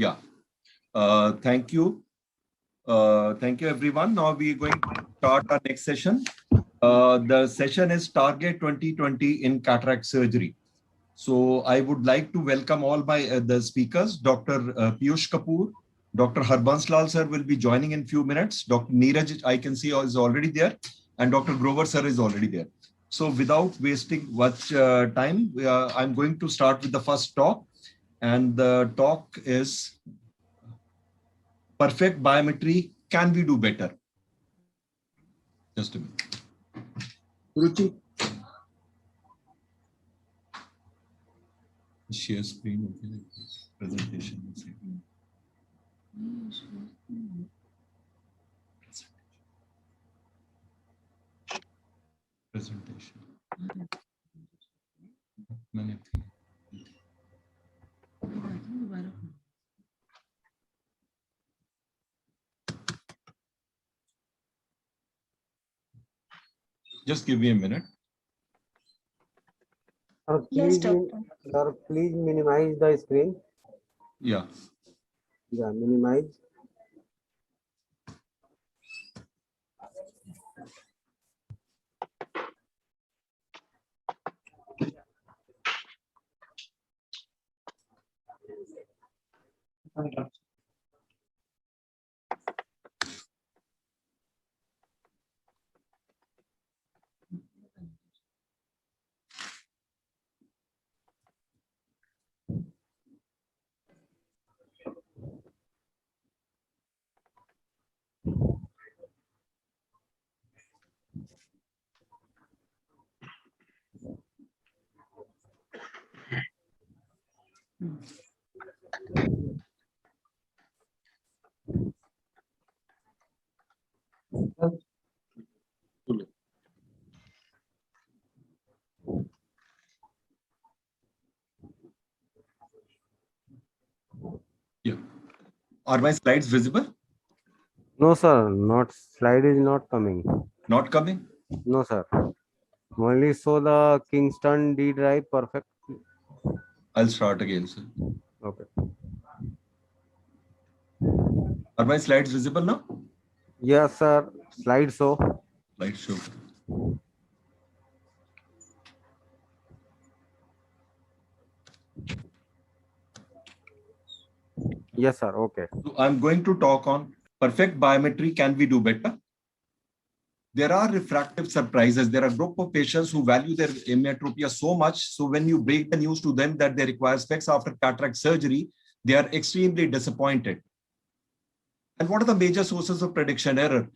Yeah. Thank you. Thank you, everyone. Now we are going to start our next session. The session is Target 2020 in Cataract Surgery. So I would like to welcome all the speakers. Dr. Piyush Kapoor, Dr. Harbans Lal sir will be joining in few minutes. Dr. Neeraj, I can see is already there, and Dr. Grover sir is already there. So without wasting much time, I'm going to start with the first talk, and the talk is perfect biometry. Can we do better? Just a minute. Ruchi. Share screen. Okay. Presentation. Presentation. Just give me a minute. Yes, Doctor. Please minimize the screen. Yeah. Yeah, minimize. Yeah. Are my slides visible? No, sir. Not slide is not coming. Not coming? No, sir. Only show the Kingston D drive perfect. I'll start again, sir. Okay. Are my slides visible now? Yes, sir. Slide show. Slide show. Yes, sir. Okay. So I'm going to talk on perfect biometry. Can we do better? There are refractive surprises. There are a group of patients who value their hemianopia so much. So when you break the news to them that they require specs after cataract surgery, they are extremely disappointed. And what are the major sources of prediction error?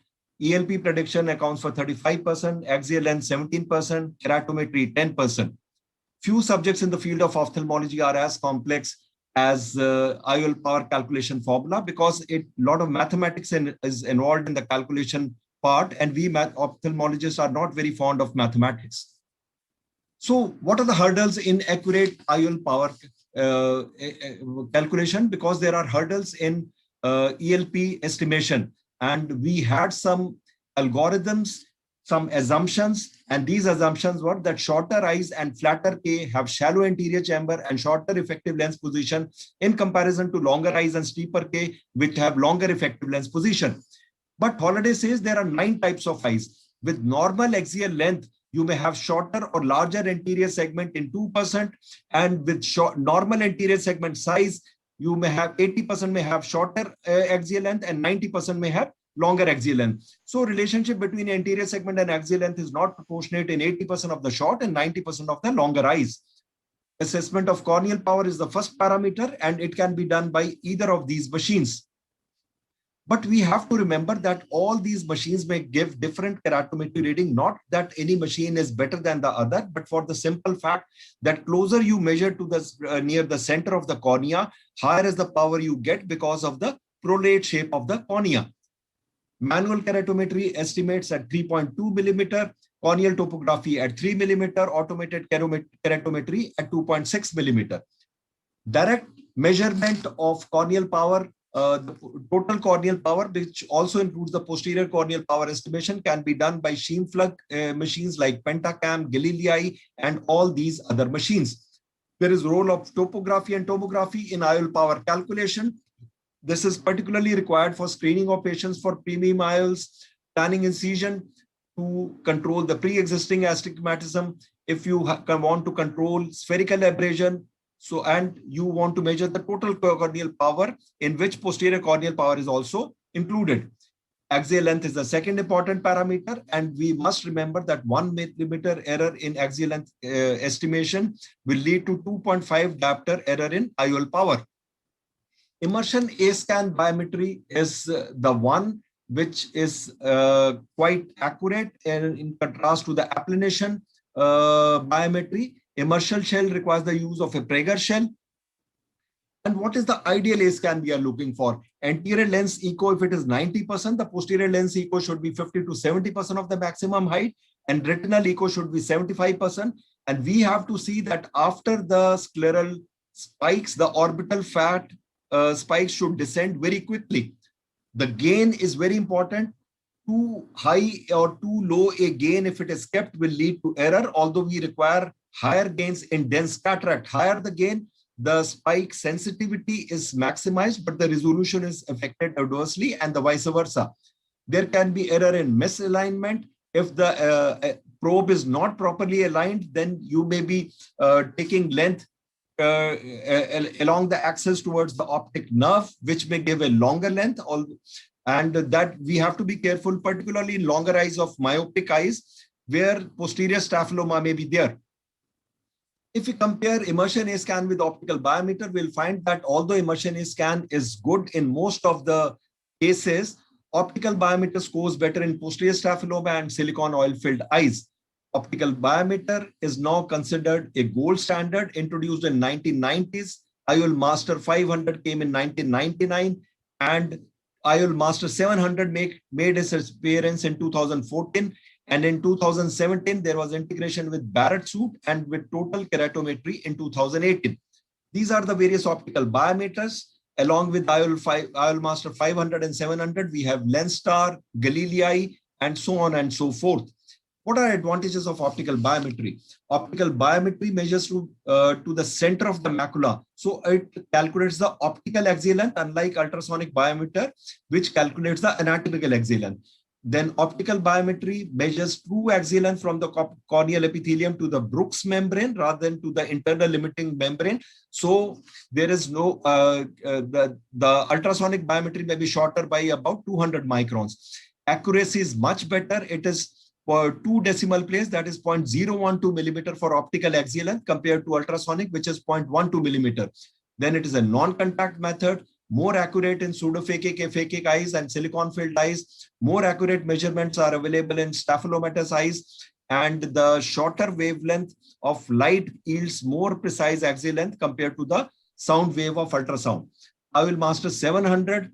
ELP prediction accounts for 35%, axial length 17%, keratometry 10%. Few subjects in the field of ophthalmology are as complex as IOL power calculation formula because a lot of mathematics is involved in the calculation part, and we ophthalmologists are not very fond of mathematics. So what are the hurdles in accurate IOL power calculation? Because there are hurdles in ELP estimation, and we had some algorithms, some assumptions, and these assumptions were that shorter eyes and flatter K have shallow anterior chamber and shorter effective lens position in comparison to longer eyes and steeper K, which have longer effective lens position. But Holliday says there are 9 types of eyes. With normal axial length, you may have shorter or larger anterior segment in 2%, and with normal anterior segment size, you may have 80% may have shorter axial length and 90% may have longer axial length. So relationship between anterior segment and axial length is not proportionate in 80% of the short and 90% of the longer eyes. Assessment of corneal power is the first parameter, and it can be done by either of these machines. But we have to remember that all these machines may give different keratometry reading, not that any machine is better than the other, but for the simple fact that closer you measure to the near the center of the cornea, higher is the power you get because of the prolate shape of the cornea. Manual keratometry estimates at 3.2 millimeter, corneal topography at 3 millimeter, automated keratometry at 2.6 millimeter. Direct measurement of corneal power, the total corneal power, which also includes the posterior corneal power estimation, can be done by Scheimpflug machines like Pentacam, Galilei, and all these other machines. There is role of topography and tomography in IOL power calculation. This is particularly required for screening of patients for premium IOLs, planning incision to control the pre-existing astigmatism. If you want to control spherical abrasion, and you want to measure the total corneal power, in which posterior corneal power is also included. Axial length is the second important parameter, and we must remember that 1 millimeter error in axial length estimation will lead to 2.5 diopter error in IOL power. Immersion A-scan biometry is the one which is quite accurate, and in contrast to the applanation biometry. Immersion shell requires the use of a Prager shell. And what is the ideal A-scan we are looking for? Anterior lens echo, if it is 90%, the posterior lens echo should be 50 to 70% of the maximum height, and retinal echo should be 75%. And we have to see that after the scleral spikes, the orbital fat spikes should descend very quickly. The gain is very important. Too high or too low a gain, if it is kept, will lead to error, although we require higher gains in dense cataract. Higher the gain, the spike sensitivity is maximized, but the resolution is affected adversely, and the vice versa. There can be error in misalignment. If the probe is not properly aligned, then you may be taking length along the axis towards the optic nerve, which may give a longer length. And that we have to be careful, particularly in longer eyes of myopic eyes, where posterior staphyloma may be there. If we compare immersion A-scan with optical biometer, we'll find that although immersion A-scan is good in most of the cases, optical biometer scores better in posterior staphyloma and silicon oil-filled eyes. Optical biometer is now considered a gold standard, introduced in 1990s. IOL Master 500 came in 1999, and IOL Master 700 made its appearance in 2014. And in 2017, there was integration with Barrett suit and with total keratometry in 2018. These are the various optical biometers. Along with IOL Master 500 and 700, we have Lenstar, Galilei, and so on and so forth. What are advantages of optical biometry? Optical biometry measures to the center of the macula. So it calculates the optical axial length, unlike ultrasonic biometer, which calculates the anatomical axial length. Then optical biometry measures true axial length from the corneal epithelium to the Brooks membrane rather than to the internal limiting membrane. So there is no, the ultrasonic biometry may be shorter by about 200 microns. Accuracy is much better. It is for 2 decimal place, that is 0.012 millimeter for optical axial length compared to ultrasonic, which is 0.12 millimeter. Then it is a non-contact method, more accurate in pseudophakic, aphakic eyes and silicon-filled eyes. More accurate measurements are available in staphylomatous eyes, and the shorter wavelength of light yields more precise axial length compared to the sound wave of ultrasound. IOL Master 700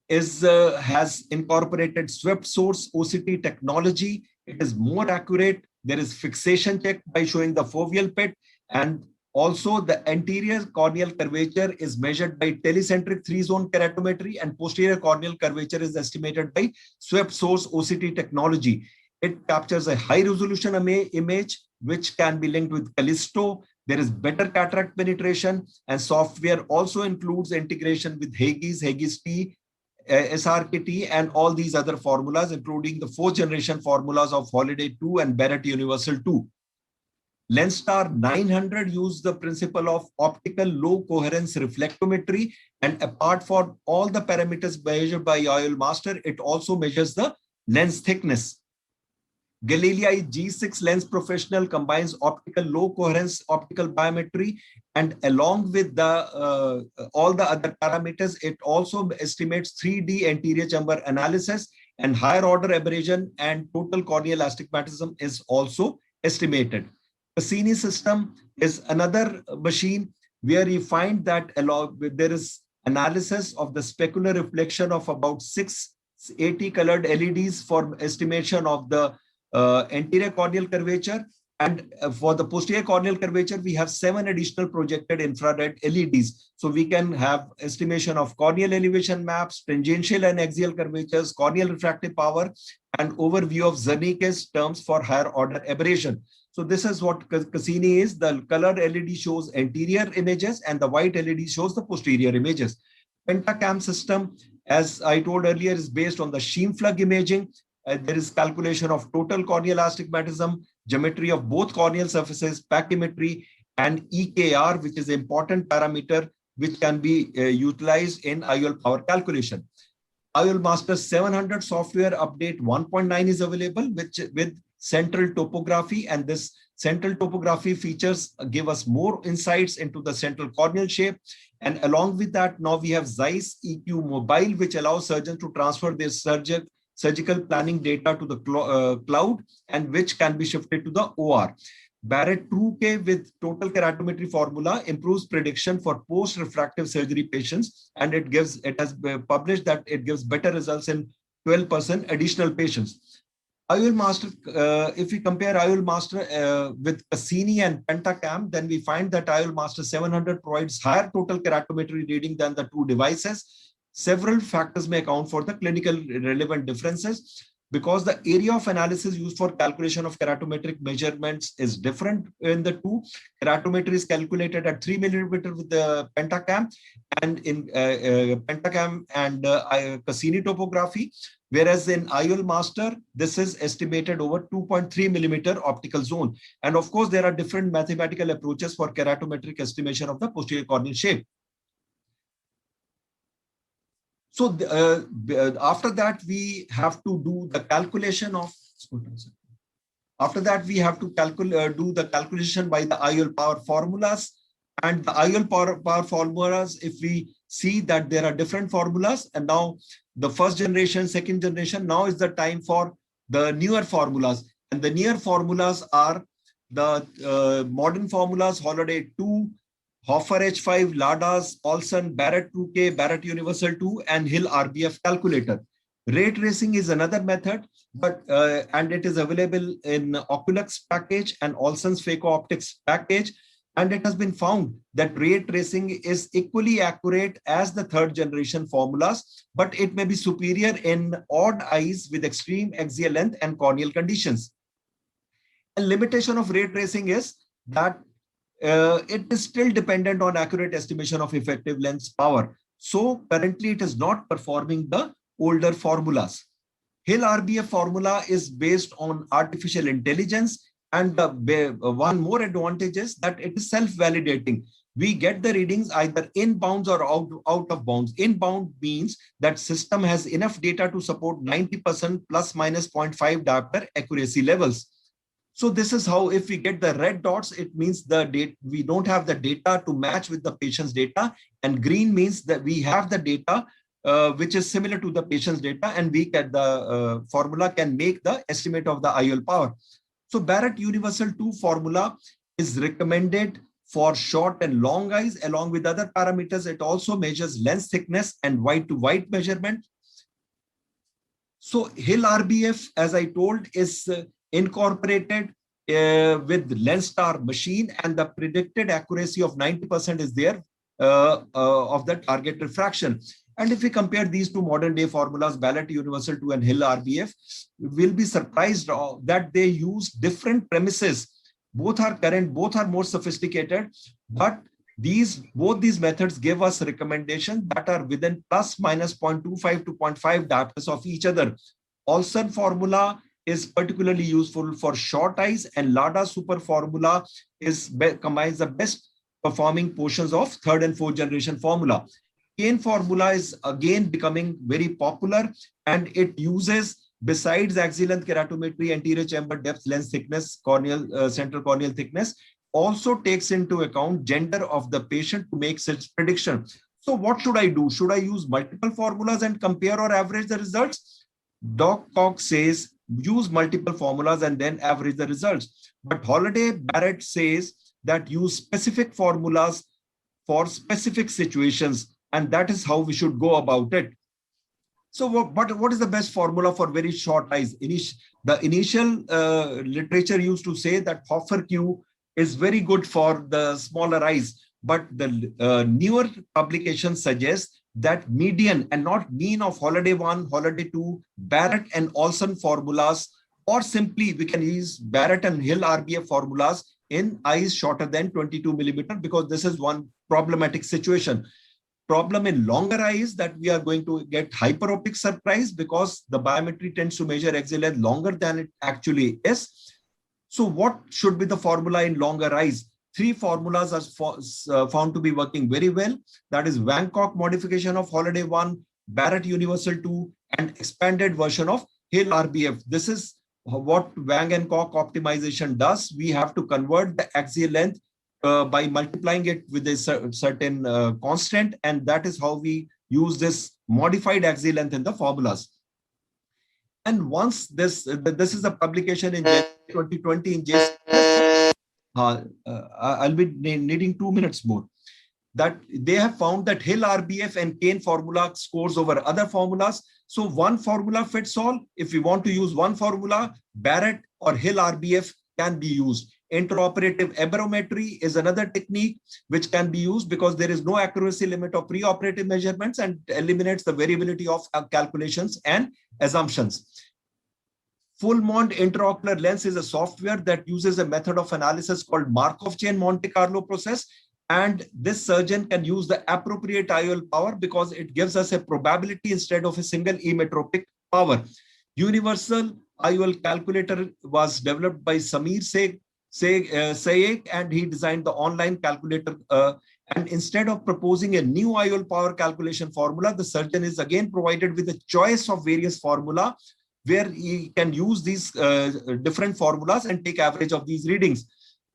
has incorporated swept source OCT technology. It is more accurate. There is fixation check by showing the foveal pit, and also the anterior corneal curvature is measured by telecentric 3-zone keratometry, and posterior corneal curvature is estimated by swept source OCT technology. It captures a high resolution image, which can be linked with Callisto. There is better cataract penetration, and software also includes integration with Haigis T, SRKT, and all these other formulas, including the 4th generation formulas of Holiday 2 and Barrett Universal 2. Lenstar 900 used the principle of optical low coherence reflectometry, and apart from all the parameters measured by IOL Master, it also measures the lens thickness. Galilei G6 Lens Professional combines optical low coherence optical biometry, and along with the all the other parameters, it also estimates 3D anterior chamber analysis, and higher order aberration and total corneal astigmatism is also estimated. Cassini system is another machine where you find that there is analysis of the specular reflection of about 680 colored LEDs for estimation of the anterior corneal curvature, and for the posterior corneal curvature we have 7 additional projected infrared LEDs, so we can have estimation of corneal elevation maps, tangential and axial curvatures, corneal refractive power, and overview of Wernicke's terms for higher order aberration. So this is what Cassini is. The colored LED shows anterior images and the white LED shows the posterior images. Pentacam system, as I told earlier, is based on the Scheimpflug imaging. There is calculation of total corneal astigmatism, geometry of both corneal surfaces, pachymetry, and EKR, which is an important parameter which can be utilized in IOL power calculation. IOL Master 700 software update 1.9 is available, which with central topography, and this central topography features give us more insights into the central corneal shape. And along with that, now we have Zeiss EQ Mobile, which allows surgeons to transfer their surgical planning data to the cloud, and which can be shifted to the OR. Barrett TrueK with total keratometry formula improves prediction for post-refractive surgery patients, and it has published that it gives better results in 12% additional patients. IOL Master, if we compare IOL Master with Cassini and Pentacam, then we find that IOL Master 700 provides higher total keratometry reading than the two devices. Several factors may account for the clinical relevant differences, because the area of analysis used for calculation of keratometric measurements is different in the two. Keratometry is calculated at 3 millimeter with the Pentacam, and in Pentacam and Cassini topography, whereas in IOL Master, this is estimated over 2.3 millimeter optical zone. And of course, there are different mathematical approaches for keratometric estimation of the posterior corneal shape. So after that, we have to do the calculation of, after that, we have to do the calculation by the IOL power formulas. And the IOL power formulas, if we see that there are different formulas, and now the first generation, second generation, now is the time for the newer formulas. And the newer formulas are the modern formulas, Holiday 2, Hoffer H5, LADAS, Olsen, Barrett 2K, Barrett Universal 2, and Hill RBF calculator. Ray tracing is another method, but and it is available in Oculux package and Olsen's Phaco Optics package. And it has been found that ray tracing is equally accurate as the third generation formulas, but it may be superior in odd eyes with extreme axial length and corneal conditions. A limitation of ray tracing is that it is still dependent on accurate estimation of effective lens power. So currently it is not performing the older formulas. Hill RBF formula is based on artificial intelligence, and one more advantage is that it is self-validating. We get the readings either in bounds or out of bounds. Inbound means that system has enough data to support 90% plus minus 0.5 diopter accuracy levels. So this is how, if we get the red dots, it means the data, we don't have the data to match with the patient's data, and green means that we have the data which is similar to the patient's data, and we get the formula can make the estimate of the IOL power. So Barrett Universal 2 formula is recommended for short and long eyes. Along with other parameters, it also measures lens thickness and white to white measurement. So Hill RBF, as I told, is incorporated with LensStar machine, and the predicted accuracy of 90% is there of the target refraction. And if we compare these two modern day formulas, Barrett Universal 2 and Hill RBF, we'll be surprised that they use different premises. Both are current, both are more sophisticated, but both these methods give us recommendations that are within plus minus 0.25 to 0.5 diopters of each other. Olsen formula is particularly useful for short eyes, and LADA super formula combines the best performing portions of third and fourth generation formula. Kane formula is again becoming very popular, and it uses, besides axial length keratometry, anterior chamber depth, lens thickness, corneal central corneal thickness, also takes into account gender of the patient to make such prediction. So what should I do? Should I use multiple formulas and compare or average the results? Doc Cox says use multiple formulas and then average the results. But Holiday Barrett says that use specific formulas for specific situations, and that is how we should go about it. So what is the best formula for very short eyes? The initial literature used to say that Hoffer Q is very good for the smaller eyes, but the newer publications suggest that median and not mean of Holiday 1, Holiday 2, Barrett and Olsen formulas, or simply we can use Barrett and Hill RBF formulas in eyes shorter than 22 millimeter, because this is one problematic situation. problem in longer eye is that we are going to get hyperopic surprise because the biometry tends to measure axial length longer than it actually is. So what should be the formula in longer eyes? Three formulas are found to be working very well. That is Wang-Koch modification of Holiday 1, Barrett Universal 2, and expanded version of Hill RBF. This is what Wang and Koch optimization does. We have to convert the axial length by multiplying it with a certain constant, and that is how we use this modified axial length in the formulas. And once this is a publication in 2020 in JCS, I'll be needing 2 minutes more. That they have found that Hill RBF and Kane formula scores over other formulas. So one formula fits all. If we want to use one formula, Barrett or Hill RBF can be used. Interoperative aberrometry is another technique which can be used because there is no accuracy limit of preoperative measurements and eliminates the variability of calculations and assumptions. Full-Mond intraocular lens is a software that uses a method of analysis called Markov chain Monte Carlo process. And this surgeon can use the appropriate IOL power because it gives us a probability instead of a single emetropic power. Universal IOL calculator was developed by Samir Sayek, and he designed the online calculator. And instead of proposing a new IOL power calculation formula, the surgeon is again provided with a choice of various formula where he can use these different formulas and take average of these readings.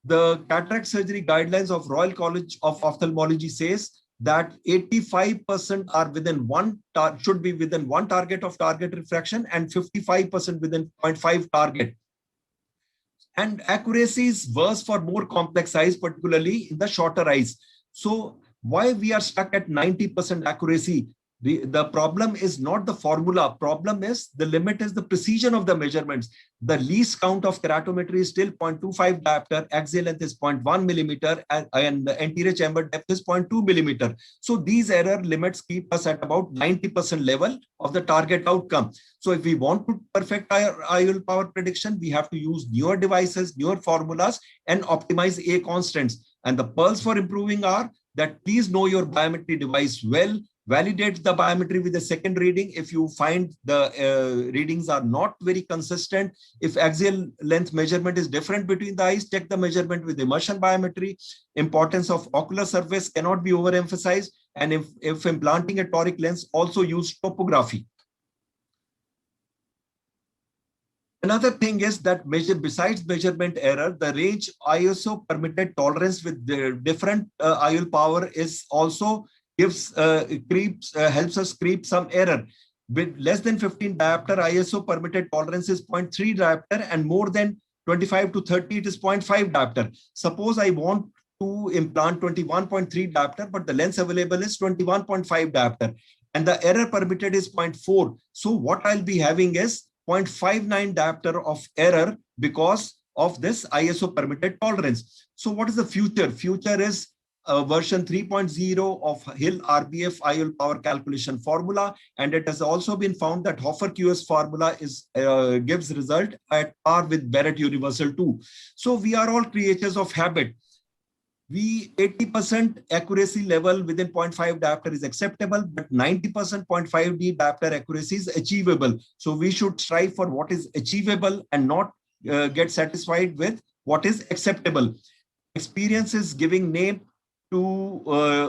The cataract surgery guidelines of Royal College of Ophthalmology says that 85% are within should be within one target of target refraction and 55% within 0.5 target. And accuracy is worse for more complex eyes, particularly in the shorter eyes. So why we are stuck at 90% accuracy? The problem is not the formula. Problem is the limit is the precision of the measurements. The least count of keratometry is still 0.25 diopter, axial length is 0.1 millimeter, and the anterior chamber depth is 0.2 millimeter. So these error limits keep us at about 90% level of the target outcome. So if we want to perfect our IOL power prediction, we have to use newer devices, newer formulas, and optimize A constants. And the pearls for improving are that please know your biometry device well. Validate the biometry with a second reading. If you find the readings are not very consistent, if axial length measurement is different between the eyes, check the measurement with immersion biometry. Importance of ocular surface cannot be overemphasized. And if implanting a toric lens, also use topography. Another thing is that besides measurement error, the range ISO permitted tolerance with the different IOL power is also helps us creep some error. With less than 15 diopter, ISO permitted tolerance is 0.3 diopter, and more than 25 to 30, it is 0.5 diopter. Suppose I want to implant 21.3 diopter, but the lens available is 21.5 diopter, and the error permitted is 0.4. So what I'll be having is 0.59 diopter of error because of this ISO permitted tolerance. So what is the future? Future is version 3.0 of Hill RBF IOL power calculation formula, and it has also been found that Hoffer QS formula is gives result at par with Barrett Universal 2. So we are all creatures of habit. 80% accuracy level within 0.5 diopter is acceptable, but 90% 0.5D diopter accuracy is achievable. So we should strive for what is achievable and not get satisfied with what is acceptable. Experience is giving name to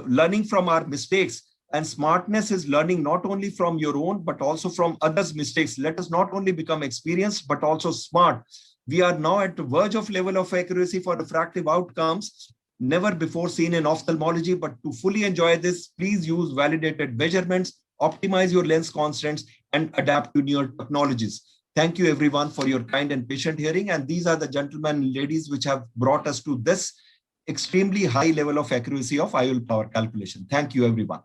learning from our mistakes, and smartness is learning not only from your own but also from others' mistakes. Let us not only become experienced but also smart. We are now at the verge of level of accuracy for refractive outcomes never before seen in ophthalmology. But to fully enjoy this, please use validated measurements, optimize your lens constants, and adapt to newer technologies. Thank you everyone for your kind and patient hearing, and these are the gentlemen and ladies which have brought us to this extremely high level of accuracy of IOL power calculation. Thank you, everyone.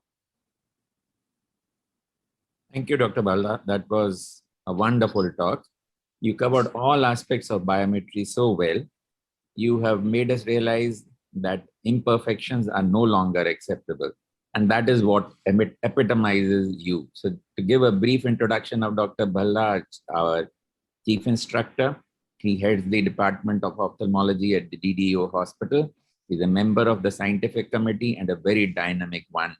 Thank you, Dr. Bhalla. That was a wonderful talk. You covered all aspects of biometry so well. You have made us realize that imperfections are no longer acceptable. And that is what epitomizes you. So to give a brief introduction of Dr. Bhalla, our chief instructor, he heads the Department of Ophthalmology at the DDO Hospital. He's a member of the scientific committee and a very dynamic one.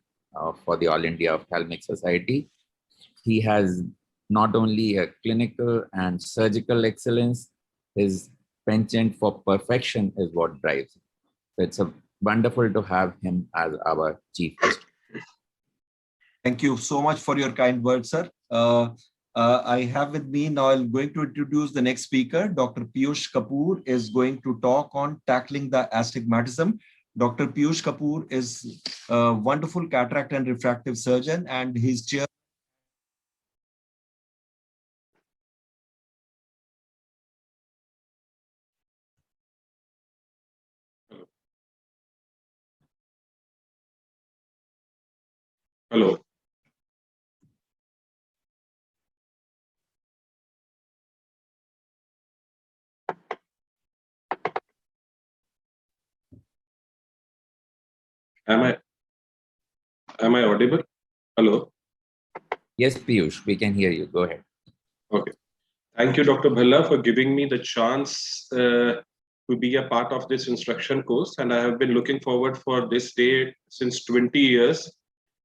for the All India Ophthalmic Society. He has not only a clinical and surgical excellence, his penchant for perfection is what drives him. So it's wonderful to have him as our chief guest. Thank you so much for your kind words, sir. I have with me now, I'm going to introduce the next speaker. Dr. Piyush Kapoor is going to talk on tackling the astigmatism. Dr. Piyush Kapoor is a wonderful cataract and refractive surgeon, and he's chair. Hello. Am I audible? Hello. Yes, Piyush, we can hear you. Go ahead. Okay. Thank you, Dr. Bhalla, for giving me the chance to be a part of this instruction course. And I have been looking forward for this day since 20 years.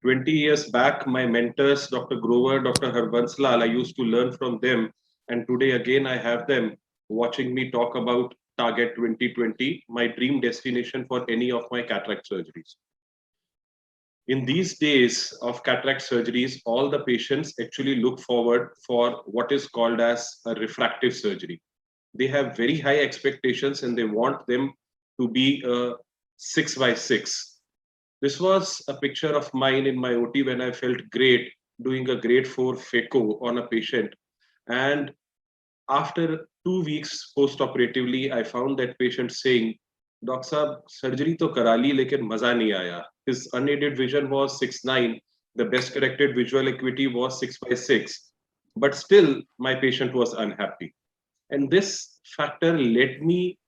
20 years back, my mentors, Dr. Grover, Dr. Harbans Lal, I used to learn from them. And today again, I have them watching me talk about Target 2020, my dream destination for any of my cataract surgeries. In these days of cataract surgeries, all the patients actually look forward for what is called as a refractive surgery. They have very high expectations and they want them to be a 6x6. This was a picture of mine in my OT when I felt great doing a grade 4 phaco on a patient. And after 2 weeks post-operatively, I found that patient saying, Doctor Saab, surgery to karali, lekin maza nahi aaya. His unaided vision was 6.9. The best corrected visual acuity was 6/6. But still, my patient was unhappy. And this factor led me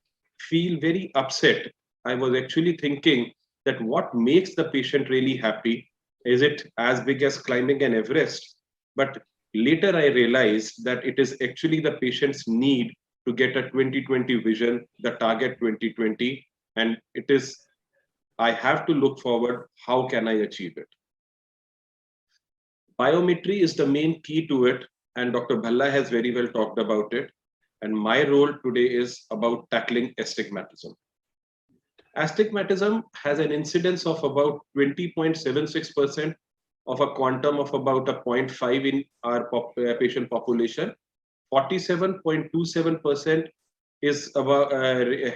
feel very upset. I was actually thinking that what makes the patient really happy? Is it as big as climbing an Everest? But later I realized that it is actually the patient's need to get a 20/20 vision, the target 20/20, and it is, I have to look forward, how can I achieve it? Biometry is the main key to it, and Dr. Bhalla has very well talked about it. And my role today is about tackling astigmatism. Astigmatism has an incidence of about 20.76% of a quantum of about a 0.5 in our patient population. 47.27% is about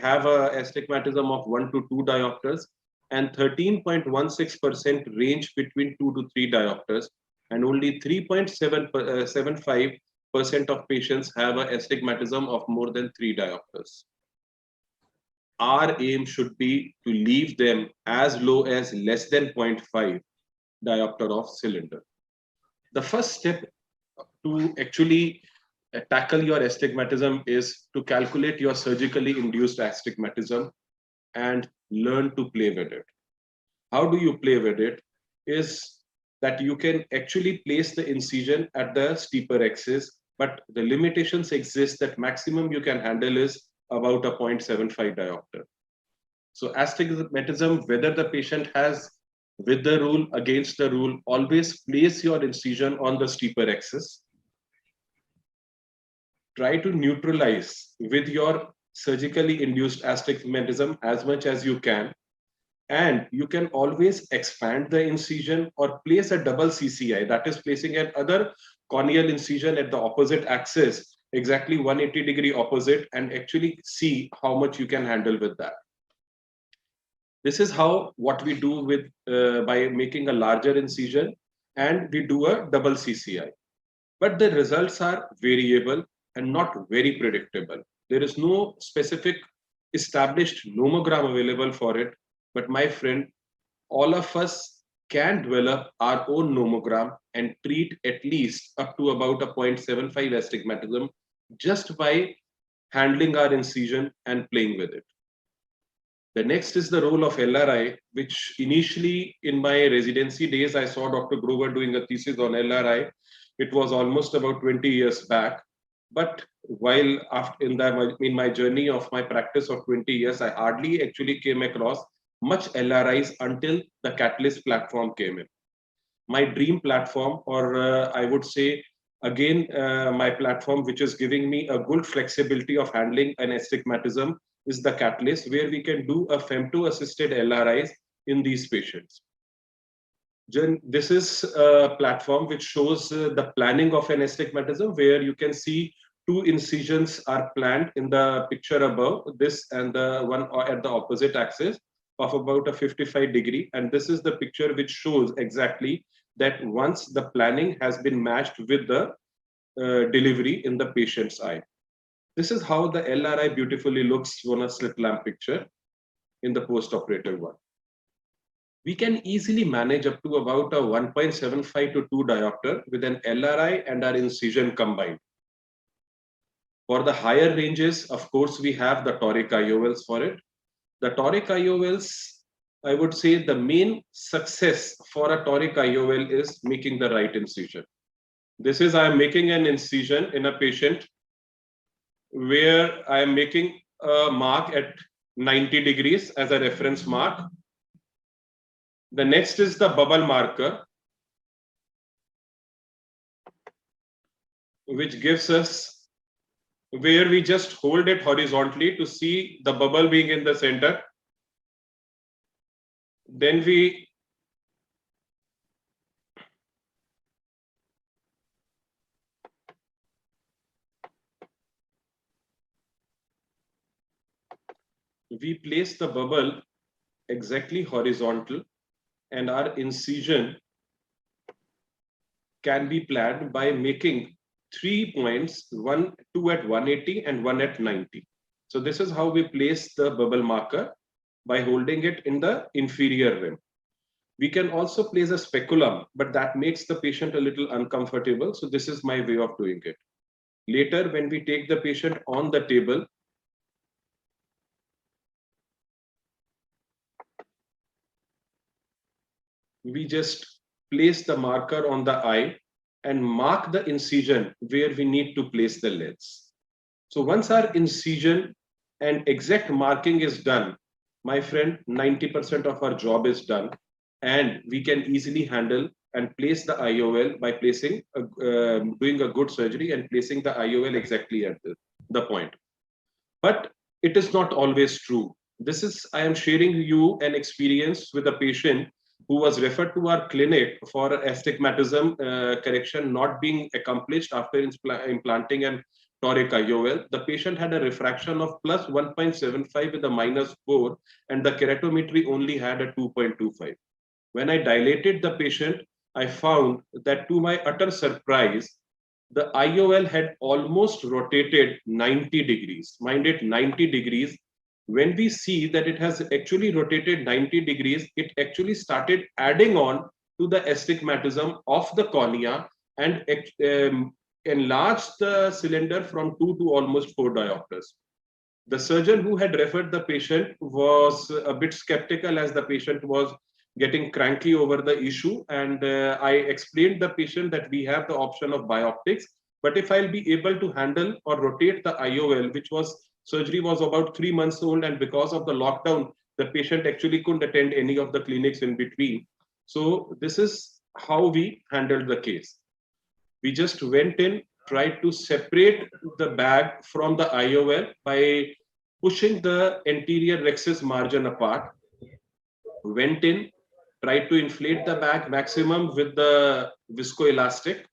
have a astigmatism of 1 to 2 diopters, and 13.16% range between 2 to 3 diopters, and only 3.75% of patients have an astigmatism of more than 3 diopters. Our aim should be to leave them as low as less than 0.5 diopter of cylinder. The first step to actually tackle your astigmatism is to calculate your surgically induced astigmatism and learn to play with it. How do you play with it? Is that you can actually place the incision at the steeper axis, but the limitations exist that maximum you can handle is about a 0.75 diopter. So astigmatism, whether the patient has with the rule, against the rule, always place your incision on the steeper axis. Try to neutralize with your surgically induced astigmatism as much as you can. And you can always expand the incision or place a double CCI, that is placing another corneal incision at the opposite axis, exactly 180-degree opposite, and actually see how much you can handle with that. This is what we do with by making a larger incision, and we do a double CCI. But the results are variable and not very predictable. There is no specific established nomogram available for it. But my friend, all of us can develop our own nomogram and treat at least up to about a 0.75 astigmatism just by handling our incision and playing with it. The next is the role of LRI, which initially in my residency days, I saw Dr. Grover doing a thesis on LRI. It was almost about 20 years back. But while in my journey of my practice of 20 years, I hardly actually came across much LRIs until the Catalyst platform came in. my dream platform, or I would say again, my platform, which is giving me a good flexibility of handling an astigmatism, is the Catalyst, where we can do a femto-assisted LRIs in these patients. This is a platform which shows the planning of an astigmatism, where you can see 2 incisions are planned in the picture above, this and the one at the opposite axis of about a 55-degree. And this is the picture which shows exactly that once the planning has been matched with the delivery in the patient's eye. This is how the LRI beautifully looks on a slit lamp picture in the post-operative one. We can easily manage up to about a 1.75 to 2 diopter with an LRI and our incision combined. For the higher ranges, of course, we have the toric IOLs for it. The toric IOLs, I would say the main success for a toric IOL is making the right incision. This is, I am making an incision in a patient where I am making a mark at 90 degrees as a reference mark. The next is the bubble marker, which gives us where we just hold it horizontally to see the bubble being in the center. Then we place the bubble exactly horizontal, and our incision can be planned by making 3 points, 2 at 180 and 1 at 90. So this is how we place the bubble marker, by holding it in the inferior rim. We can also place a speculum, but that makes the patient a little uncomfortable. So this is my way of doing it. Later, when we take the patient on the table, we just place the marker on the eye and mark the incision where we need to place the lens. So once our incision and exact marking is done, my friend, 90% of our job is done, and we can easily handle and place the IOL by placing, doing a good surgery and placing the IOL exactly at the point. But it is not always true. This is, I am sharing you an experience with a patient who was referred to our clinic for astigmatism correction not being accomplished after implanting an toric IOL. The patient had a refraction of plus 1.75 with a minus 4, and the keratometry only had a 2.25. When I dilated the patient, I found that, to my utter surprise, the IOL had almost rotated 90 degrees. Mind it, 90 degrees. When we see that it has actually rotated 90 degrees, it actually started adding on to the astigmatism of the cornea and enlarged the cylinder from 2 to almost 4 diopters. The surgeon who had referred the patient was a bit skeptical, as the patient was getting cranky over the issue. And I explained the patient that we have the option of bioptics, but if I'll be able to handle or rotate the IOL, which was, surgery was about 3 months old, and because of the lockdown, the patient actually couldn't attend any of the clinics in between. So this is how we handled the case. We just went in, tried to separate the bag from the IOL by pushing the anterior rhexis margin apart, went in, tried to inflate the bag maximum with the viscoelastic,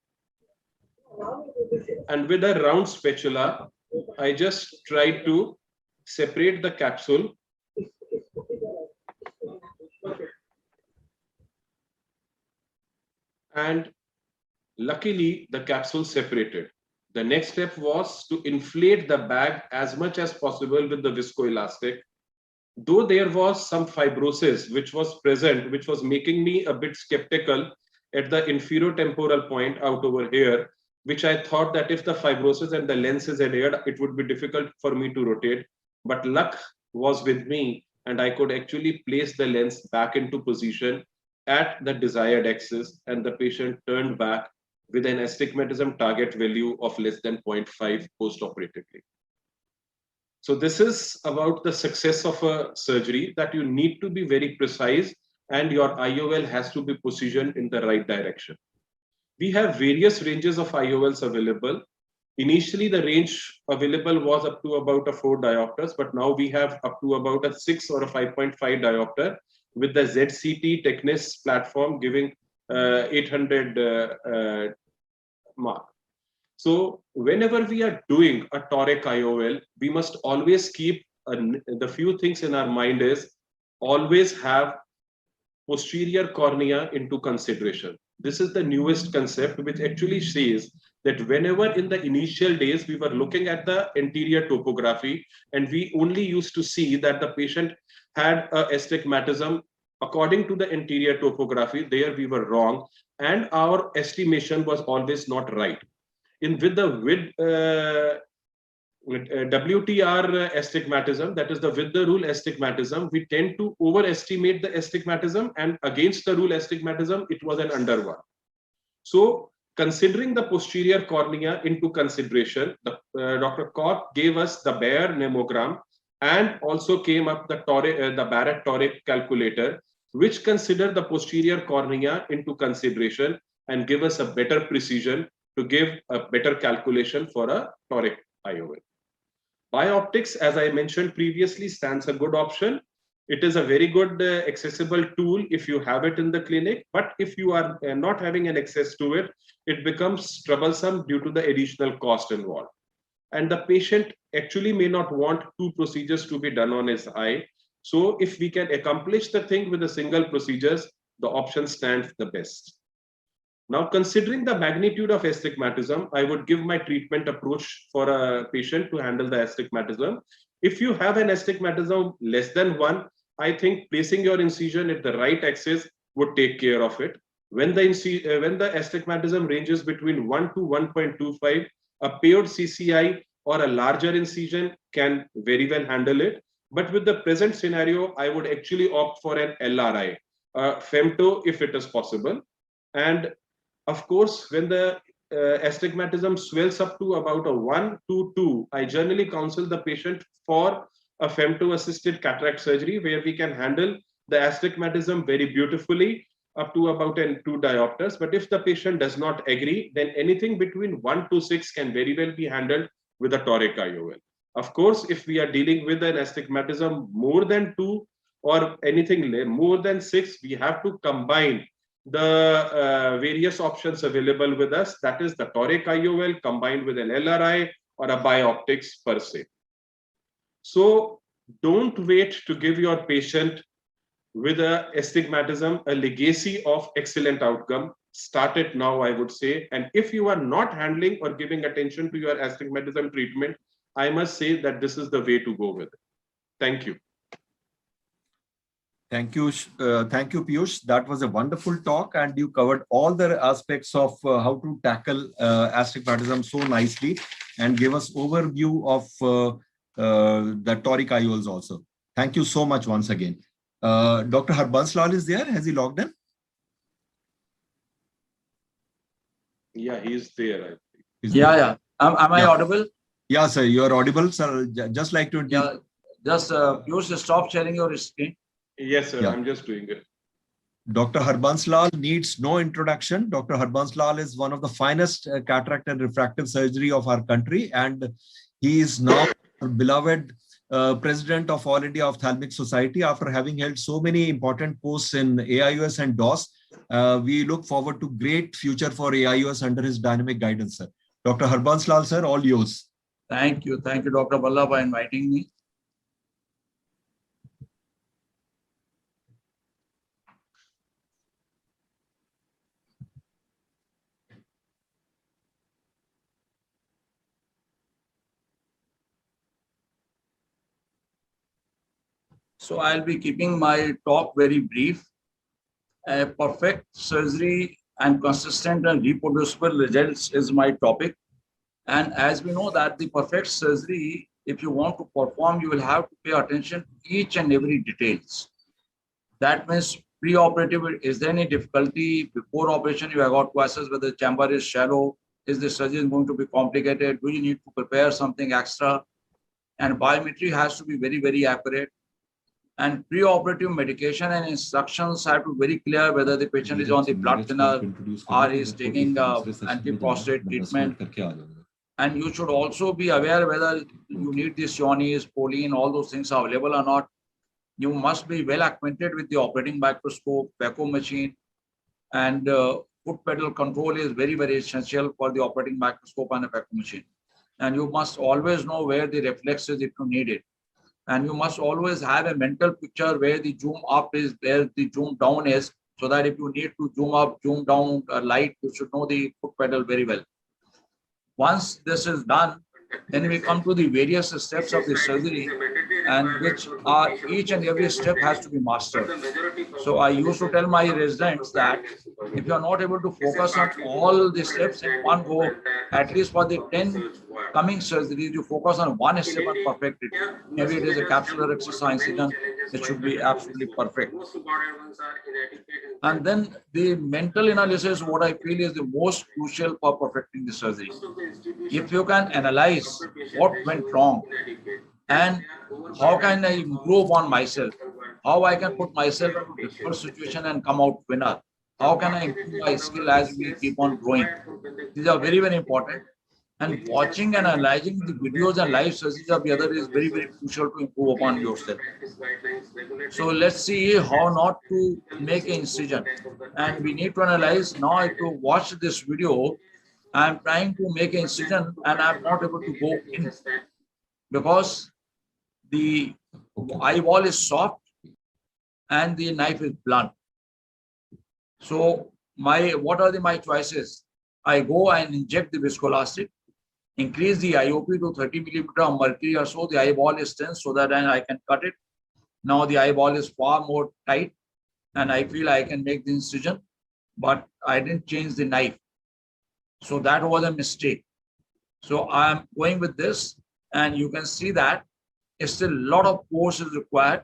and with a round spatula, I just tried to separate the capsule and luckily the capsule separated. The next step was to inflate the bag as much as possible with the viscoelastic. Though there was some fibrosis which was present, which was making me a bit skeptical at the inferotemporal point out over here, which I thought that if the fibrosis and the lens is adhered, it would be difficult for me to rotate. But luck was with me, and I could actually place the lens back into position at the desired axis, and the patient turned back with an astigmatism target value of less than 0.5 post-operatively. So this is about the success of a surgery, that you need to be very precise and your IOL has to be positioned in the right direction. We have various ranges of IOLs available. Initially, the range available was up to about a 4 diopters, but now we have up to about a 6 or a 5.5 diopter with the ZCT Technis platform giving 800 mark. So whenever we are doing a toric IOL, we must always keep the few things in our mind is always have posterior cornea into consideration. This is the newest concept which actually says that whenever in the initial days we were looking at the anterior topography and we only used to see that the patient had a astigmatism according to the anterior topography, there we were wrong and our estimation was always not right. With WTR astigmatism, that is the with the rule astigmatism, we tend to overestimate the astigmatism, and against the rule astigmatism, it was an under one. So considering the posterior cornea into consideration, Dr. Koch gave us the Bayer pneumogram and also came up the Barrett toric calculator, which consider the posterior cornea into consideration and give us a better precision to give a better calculation for a toric IOL. Bioptics, as I mentioned previously, stands a good option. It is a very good accessible tool if you have it in the clinic, but if you are not having an access to it, it becomes troublesome due to the additional cost involved. And the patient actually may not want 2 procedures to be done on his eye. So if we can accomplish the thing with a single procedures, the option stands the best. Now, considering the magnitude of astigmatism, I would give my treatment approach for a patient to handle the astigmatism. If you have an astigmatism less than 1, I think placing your incision at the right axis would take care of it. When the astigmatism ranges between 1 to 1.25, a paired CCI or a larger incision can very well handle it. But with the present scenario, I would actually opt for an LRI, femto if it is possible. And of course, when the astigmatism swells up to about a 1 to 2, I generally counsel the patient for a femto-assisted cataract surgery where we can handle the astigmatism very beautifully up to about 2 diopters. But if the patient does not agree, then anything between 1 to 6 can very well be handled with a toric IOL. Of course, if we are dealing with an astigmatism more than 2 or anything more than 6, we have to combine the various options available with us. That is the toric IOL combined with an LRI or a bioptics per se. So don't wait to give your patient with a astigmatism a legacy of excellent outcome. Start it now, I would say. And if you are not handling or giving attention to your astigmatism treatment, I must say that this is the way to go with it. Thank you. Thank you, Piyush. That was a wonderful talk, and you covered all the aspects of how to tackle astigmatism so nicely, and gave us overview of the toric IOLs also. Thank you so much once again. Dr. Harbans Lal is there. Has he logged in? Yeah, he's there. I think. Yeah. Am I audible? Yeah, sir. You are audible, sir. Just like to. Yeah. Just Piyush, stop sharing your screen. Yes, sir. Yeah. I'm just doing it. Dr. Harbans Lal needs no introduction. Dr. Harbans Lal is one of the finest cataract and refractive surgery of our country, and he is now beloved president of All India Ophthalmic Society after having held so many important posts in AIOS and DOS. We look forward to great future for AIOS under his dynamic guidance, sir. Dr. Harbans Lal, sir, all yours. Thank you, Dr. Bhalla, for inviting me. So I'll be keeping my talk very brief. A perfect surgery and consistent and reproducible results is my topic. And as we know that the perfect surgery, if you want to perform, you will have to pay attention to each and every details. That means pre-operative, is there any difficulty? Before operation, you have got to assess whether the chamber is shallow. Is the surgery going to be complicated? Do you need to prepare something extra? And biometry has to be very, very accurate. And pre-operative medication and instructions have to be very clear whether the patient is on the blood thinner or is taking anti-prostate treatment. And you should also be aware whether you need the Sionis, Pauline, all those things are available or not. You must be well acquainted with the operating microscope, Phaco machine, and foot pedal control is very, very essential for the operating microscope and a Phaco machine. And you must always know where the reflex is if you need it. And you must always have a mental picture where the zoom up is, where the zoom down is, so that if you need to zoom up, zoom down a light, you should know the foot pedal very well. Once this is done, then we come to the various steps of the surgery, and which are each and every step has to be mastered. So I used to tell my residents that if you are not able to focus on all the steps in one go, at least for the 10 coming surgeries, you focus on one step and perfect it. Maybe it is a capsular exercise incision, it should be absolutely perfect. And then the mental analysis, what I feel is the most crucial for perfecting the surgery. If you can analyze what went wrong and how can I improve on myself, how I can put myself into a difficult situation and come out winner, how can I improve my skill as we keep on growing. These are very, very important. And watching and analyzing the videos and live surgeries of the other is very, very crucial to improve upon yourself. So let's see how not to make an incision. And we need to analyze now. If you watch this video, I'm trying to make an incision and I'm not able to go in because the eyeball is soft and the knife is blunt. So what are my choices? I go and inject the viscoelastic, increase the IOP to 30 millimeter of mercury or so. The eyeball is tense so that I can cut it. Now the eyeball is far more tight and I feel I can make the incision, but I didn't change the knife. So that was a mistake. So I'm going with this, and you can see that still a lot of force is required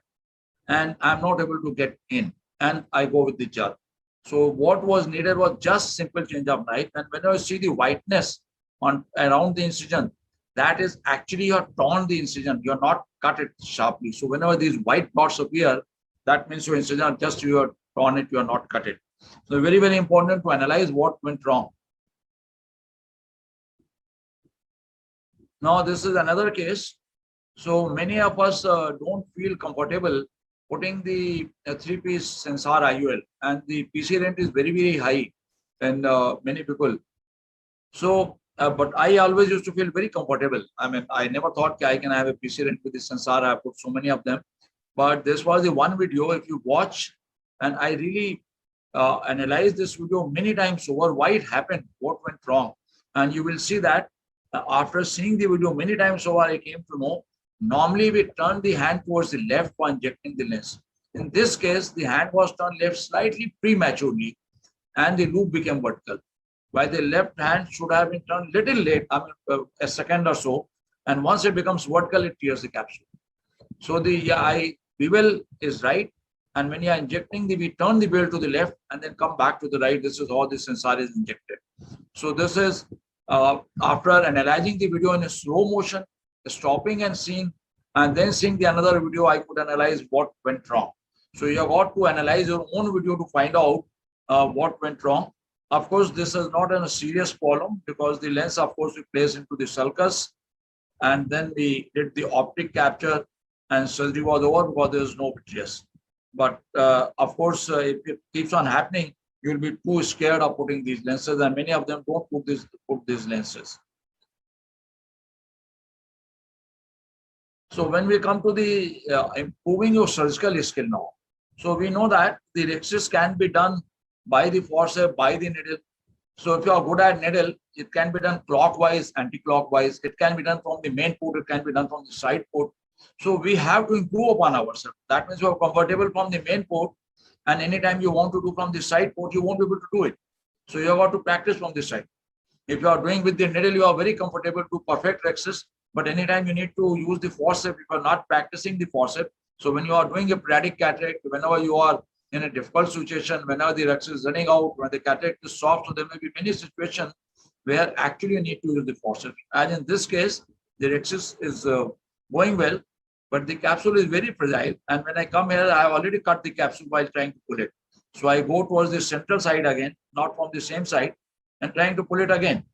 and I'm not able to get in, and I go with the gel. So what was needed was just simple change of knife. And when you see the whiteness around the incision, that is actually you have torn the incision, you are not cut it sharply. So whenever these white dots appear, that means your incision just you have torn it, you are not cut it. So very, very important to analyze what went wrong. Now this is another case. So many of us don't feel comfortable putting the 3-piece Sensor IUL, and the PC rent is very, very high and many people. So, but I always used to feel very comfortable. I mean, I never thought I can have a PC rent with the Sensor. I put so many of them, but this was the one video. If you watch, and I really analyzed this video many times over, why it happened, what went wrong, and you will see that after seeing the video many times over, I came to know. Normally, we turn the hand towards the left for injecting the lens. In this case, the hand was turned left slightly prematurely, and the loop became vertical. While the left hand should have been turned little late, I mean, a second or so, and once it becomes vertical, it tears the capsule. So the bevel is right, and when you are injecting, we turn the bevel to the left and then come back to the right. This is how the Sensor is injected. So this is after analyzing the video in a slow motion, stopping and seeing, and then seeing the another video, I could analyze what went wrong. So you have got to analyze your own video to find out what went wrong. Of course, this is not in a serious problem because the lens, of course, we placed into the sulcus, and then we did the optic capture, and surgery was over because there is no vitreous. But of course, if it keeps on happening, you will be too scared of putting these lenses, and many of them don't put these lenses. So when we come to the improving your surgical skill now, so we know that the rhexis can be done by the forceps, by the needle. So if you are good at needle, it can be done clockwise, anti-clockwise. It can be done from the main port. It can be done from the side port. So we have to improve upon ourselves. That means you are comfortable from the main port, and anytime you want to do from the side port, you won't be able to do it. So you have got to practice from this side. If you are doing with the needle, you are very comfortable to perfect rhexis. But anytime you need to use the forceps, if you are not practicing the forceps, so when you are doing a periodic cataract, whenever you are in a difficult situation, whenever the rhexis is running out, when the cataract is soft, so there may be many situations where actually you need to use the forceps. And in this case, the rhexis is going well, but the capsule is very fragile. And when I come here, I have already cut the capsule while trying to pull it. So I go towards the central side again, not from the same side, and trying to pull it again,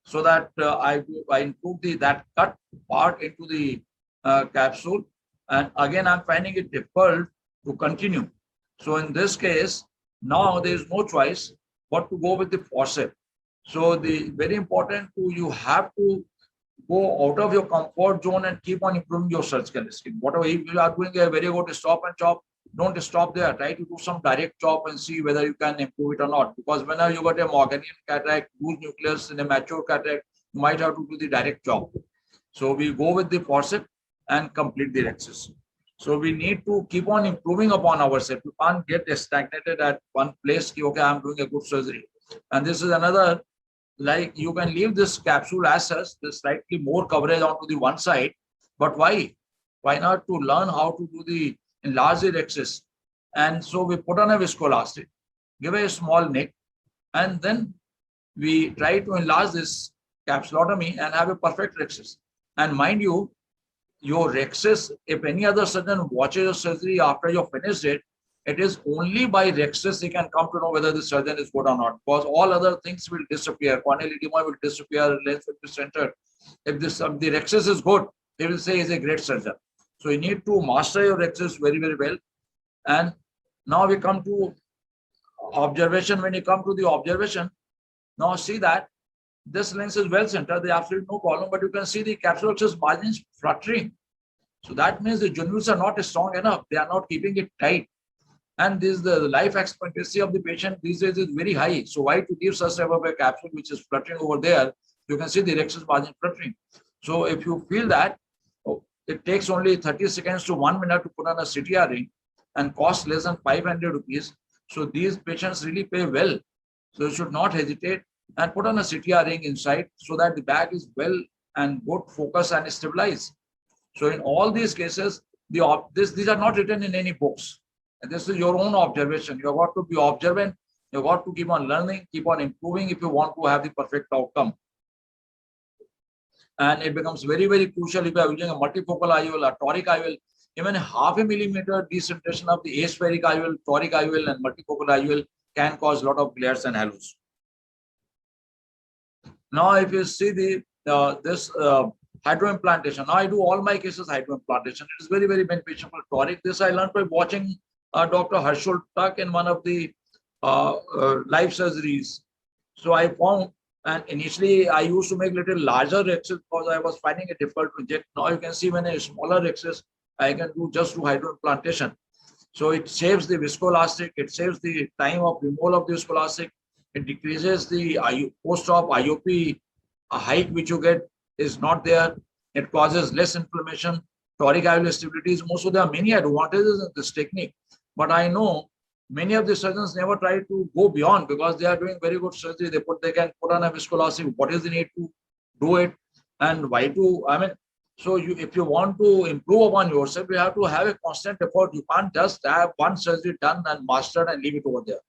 so that I improve that cut part into the capsule. And again, I'm finding it difficult to continue. So in this case, now there is no choice but to go with the forceps. So the very important you have to go out of your comfort zone and keep on improving your surgical skill. Whatever, if you are doing a very good stop and chop, don't stop there. Try to do some direct chop and see whether you can improve it or not. Because whenever you got a Morganian cataract, loose nucleus in a mature cataract, you might have to do the direct chop. So we go with the forceps and complete the rhexis. So we need to keep on improving upon ourselves. You can't get stagnated at one place. Okay, I'm doing a good surgery. And this is another, like you can leave this capsule as such, there's slightly more coverage onto the one side. But why? Why not to learn how to do the enlarge the rhexis? And so we put on a viscoelastic, give a small nick, and then we try to enlarge this capsulotomy and have a perfect rhexis. And mind you, your rhexis, if any other surgeon watches your surgery after you've finished it, it is only by rhexis he can come to know whether the surgeon is good or not, because all other things will disappear. Corneal edema will disappear, lens will be centered. If the rhexis is good, they will say he's a great surgeon. So you need to master your rhexis very, very well. And now we come to observation. When you come to the observation, now see that this lens is well centered, there's absolutely no problem, but you can see the capsule access margins fluttering. So that means the junules are not strong enough. They are not keeping it tight. And this the life expectancy of the patient these days is very high. So why to give such type of a capsule which is fluttering over there? You can see the rhexis margin fluttering. So if you feel that, it takes only 30 seconds to 1 minute to put on a CTR ring and cost less than 500 rupees. So these patients really pay well. So you should not hesitate and put on a CTR ring inside so that the bag is well and good focus and stabilized. So in all these cases, these are not written in any books. And this is your own observation. You have got to be observant. You have got to keep on learning, keep on improving if you want to have the perfect outcome. And it becomes very, very crucial if you are using a multifocal IOL, a toric IOL, even a 0.5 millimeter decentration of the aspheric IOL, toric IOL, and multifocal IOL can cause a lot of glares and halos. Now, if you see this hydroimplantation, now I do all my cases hydroimplantation. It is very, very beneficial for toric. This I learned by watching Dr. Harshul Tuck in one of the live surgeries. So I found, and initially I used to make little larger rhexis because I was finding it difficult to inject. Now you can see when a smaller rhexis, I can just do hydroimplantation. So it saves the viscoelastic, it saves the time of removal of the viscoelastic, it decreases the post-op IOP height which you get is not there. It causes less inflammation. Toric IOL stability is more. So there are many advantages in this technique. But I know many of the surgeons never try to go beyond because they are doing very good surgery. They can put on a viscoelastic. What is the need to do it and why to? I mean, so if you want to improve upon yourself, you have to have a constant effort. You can't just have one surgery done and mastered and leave it over there.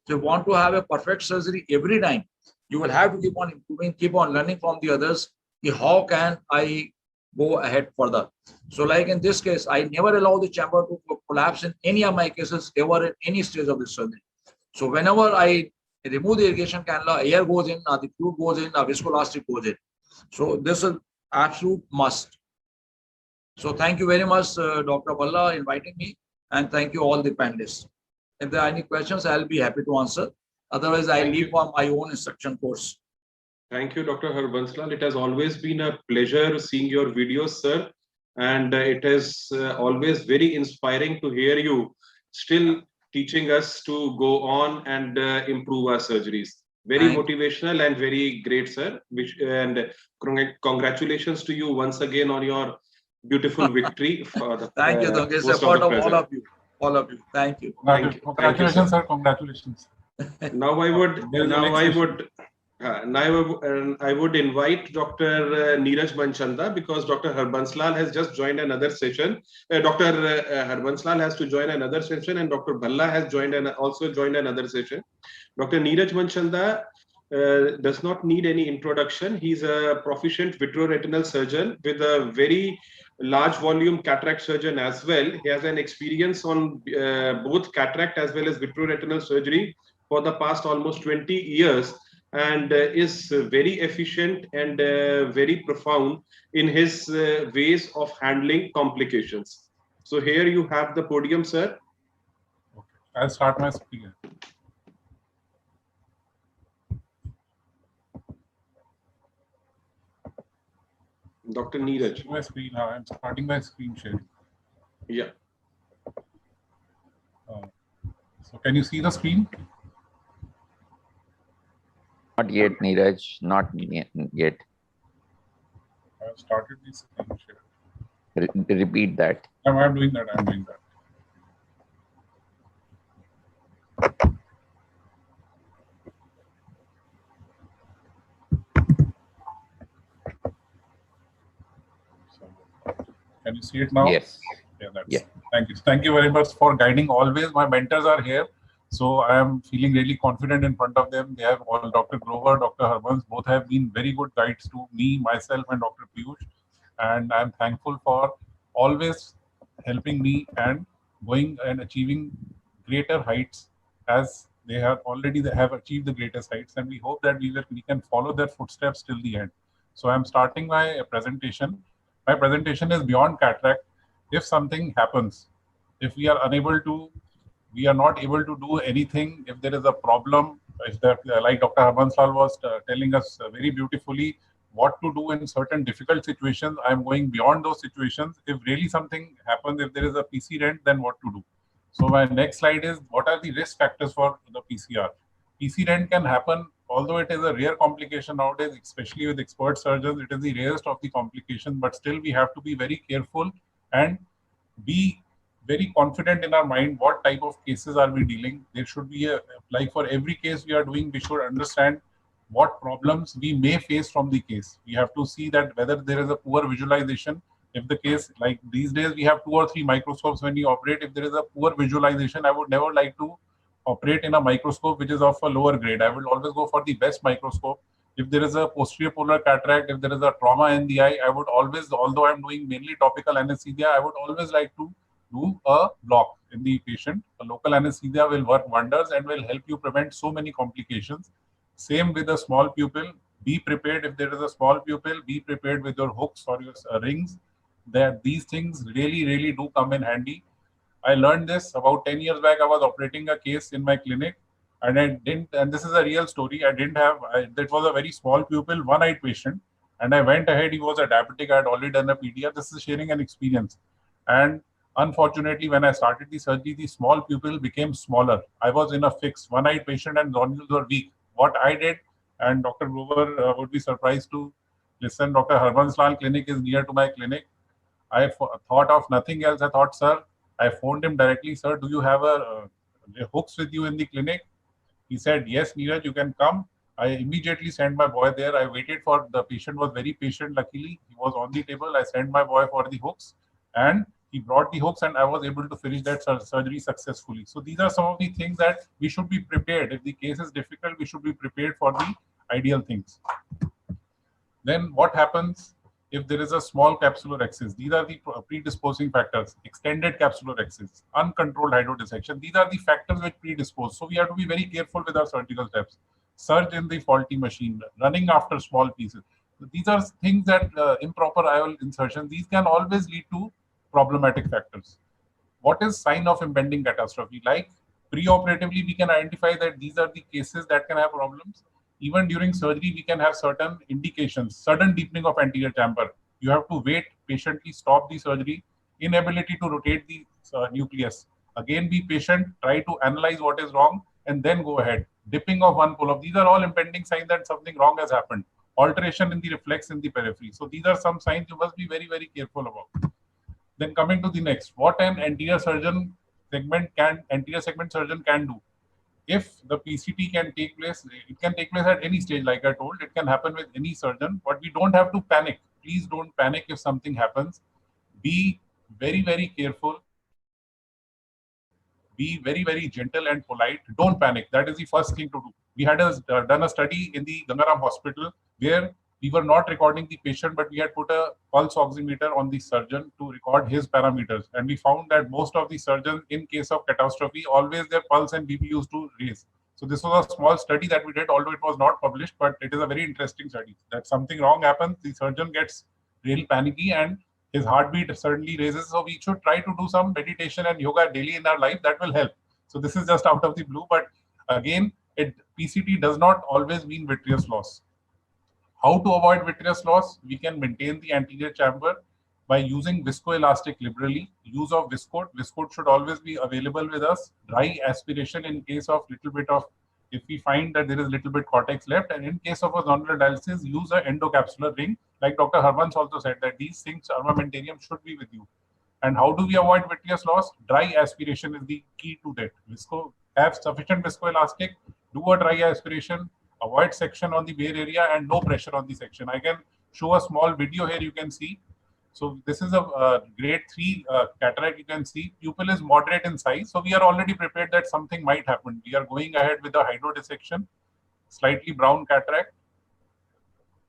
So you want to have a perfect surgery every time. You will have to keep on improving, keep on learning from the others. How can I go ahead further? So like in this case, I never allow the chamber to collapse in any of my cases ever at any stage of the surgery. So whenever I remove the irrigation cannula, air goes in, the fluid goes in, viscoelastic goes in. So this is absolute must. So thank you very much, Dr. Bhalla, inviting me, and thank you all the panelists. If there are any questions, I'll be happy to answer. Otherwise, I leave on my own instruction course. Thank you, Dr. Harbanslal. It has always been a pleasure seeing your videos, sir. And it is always very inspiring to hear you still teaching us to go on and improve our surgeries. Very motivational and very great, sir. And congratulations to you once again on your beautiful victory. For the, thank you, Dr. It's a part of all of you. All of you. Thank you. Congratulations, sir. Congratulations. Now I would invite Dr. Neeraj Manchanda because Dr. Harbanslal has just joined another session. Dr. Harbanslal has to join another session and Dr. Bhalla has joined and also joined another session. Dr. Neeraj Manchanda does not need any introduction. He's a proficient vitreoretinal surgeon with a very large volume cataract surgeon as well. He has an experience on both cataract as well as vitreoretinal surgery for the past almost 20 years, and is very efficient and very profound in his ways of handling complications. So here you have the podium, sir. Okay. I'll start my screen. Dr. Neeraj. My screen. I'm starting my screen sharing. Yeah. So can you see the screen? Not yet, Neeraj, not yet. I've started the screen share. Repeat that. I'm doing that. I'm doing that. So, can you see it now? Yes. Yeah, that's, Yeah. Thank you. Thank you very much for guiding always. My mentors are here. So I am feeling really confident in front of them. They have all Dr. Grover, Dr. Harbans, both have been very good guides to me, myself, and Dr. Piyush. And I'm thankful for always helping me and going and achieving greater heights, as they have achieved the greatest heights. And we hope that we can follow their footsteps till the end. So I'm starting my presentation. My presentation is beyond cataract. If something happens, if we are not able to do anything, if there is a problem, if that, like Dr. Harbans Lal was telling us very beautifully what to do in certain difficult situations, I'm going beyond those situations. If really something happens, if there is a PC rent, then what to do? So my next slide is, what are the risk factors for the PCR? PC rent can happen, although it is a rare complication nowadays, especially with expert surgeons, it is the rarest of the complications, but still we have to be very careful and be very confident in our mind what type of cases are we dealing. There should be like for every case we are doing, we should understand what problems we may face from the case. We have to see that whether there is a poor visualization. If the case, like these days we have 2 or 3 microscopes when we operate, if there is a poor visualization, I would never like to operate in a microscope which is of a lower grade. I will always go for the best microscope. If there is a posterior polar cataract, if there is a trauma in the eye, I would always, although I'm doing mainly topical anesthesia, I would always like to do a block in the patient. A local anesthesia will work wonders and will help you prevent so many complications. Same with a small pupil. Be prepared if there is a small pupil. Be prepared with your hooks or your rings. That these things really do come in handy. I learned this about 10 years back. I was operating a case in my clinic, and and this is a real story. That was a very small pupil, one-eyed patient, and I went ahead. He was a diabetic. I had already done a PDR. This is sharing an experience. And unfortunately, when I started the surgery, the small pupil became smaller. I was in a fix, one-eyed patient, and zonules were weak. What I did, and Dr. Grover would be surprised to listen, Dr. Harbans Lal clinic is near to my clinic. I thought of nothing else. I thought, sir, I phoned him directly, sir, do you have a hooks with you in the clinic? He said, yes, Neeraj, you can come. I immediately sent my boy there. I waited for, the patient was very patient, luckily. He was on the table. I sent my boy for the hooks, and he brought the hooks, and I was able to finish that surgery successfully. So these are some of the things that we should be prepared. If the case is difficult, we should be prepared for the ideal things. Then what happens if there is a small capsular excess? These are the predisposing factors. Extended capsular excess, uncontrolled hydrodissection. These are the factors which predispose. So we have to be very careful with our surgical steps. Surge in the faulty machine, running after small pieces. These are things that improper IOL insertion, these can always lead to problematic factors. What is sign of impending catastrophe? Like preoperatively, we can identify that these are the cases that can have problems. Even during surgery, we can have certain indications, sudden deepening of anterior chamber. You have to wait, patiently stop the surgery, inability to rotate the nucleus. Again, be patient, try to analyze what is wrong, and then go ahead. Dipping of one pull-up. These are all impending signs that something wrong has happened. Alteration in the reflex in the periphery. So these are some signs you must be very, very careful about. Then coming to the next, what an anterior segment surgeon can do. If the PCT can take place, it can take place at any stage, like I told, it can happen with any surgeon, but we don't have to panic. Please don't panic if something happens. Be very, very careful. Be very, very gentle and polite. Don't panic. That is the first thing to do. We had done a study in the Gangaram Hospital where we were not recording the patient, but we had put a pulse oximeter on the surgeon to record his parameters. And we found that most of the surgeons, in case of catastrophe, always their pulse and BP used to raise. So this was a small study that we did, although it was not published, but it is a very interesting study. That something wrong happens, the surgeon gets really panicky and his heartbeat suddenly raises. So we should try to do some meditation and yoga daily in our life. That will help. So this is just out of the blue, but again, PCT does not always mean vitreous loss. How to avoid vitreous loss? We can maintain the anterior chamber by using viscoelastic liberally. Use of Viscoat. Viscoat should always be available with us. Dry aspiration in case of little bit of, if we find that there is little bit cortex left, and in case of a nodular dialysis, use an endocapsular ring. Like Dr. Harvans also said that these things, armamentarium should be with you. And how do we avoid vitreous loss? Dry aspiration is the key to that. Have sufficient viscoelastic, do a dry aspiration, avoid section on the bare area and no pressure on the section. I can show a small video here, you can see. So this is a grade 3 cataract, you can see. Pupil is moderate in size. So we are already prepared that something might happen. We are going ahead with a hydrodissection, slightly brown cataract,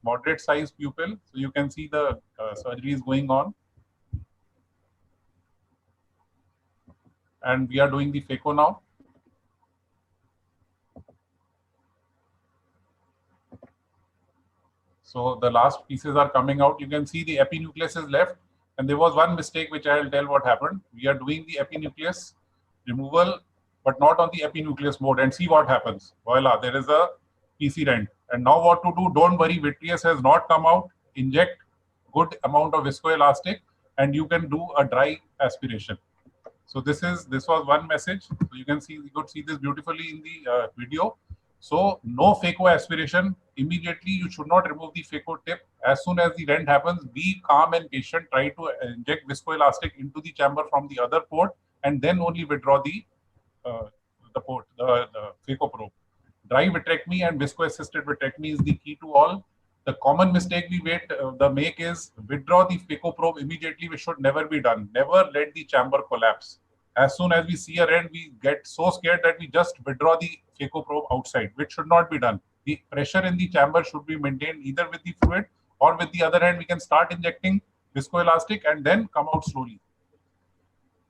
moderate size pupil. So you can see the surgery is going on. And we are doing the phaco now. So the last pieces are coming out. You can see the epinucleus is left. And there was one mistake which I will tell what happened. We are doing the epinucleus removal, but not on the epinucleus mode, and see what happens. Voila, there is a PC rent. And now what to do? Don't worry, vitreous has not come out. Inject good amount of viscoelastic and you can do a dry aspiration. So this was one message. So you can see, you could see this beautifully in the video. So no phaco aspiration. Immediately you should not remove the phaco tip. As soon as the rent happens, be calm and patient. Try to inject viscoelastic into the chamber from the other port and then only withdraw the phaco probe. Dry vitrectomy and visco-assisted vitrectomy is the key to all. The common mistake we make is withdraw the phaco probe immediately, which should never be done. Never let the chamber collapse. As soon as we see a rent, we get so scared that we just withdraw the phaco probe outside, which should not be done. The pressure in the chamber should be maintained either with the fluid or with the other hand, we can start injecting viscoelastic and then come out slowly.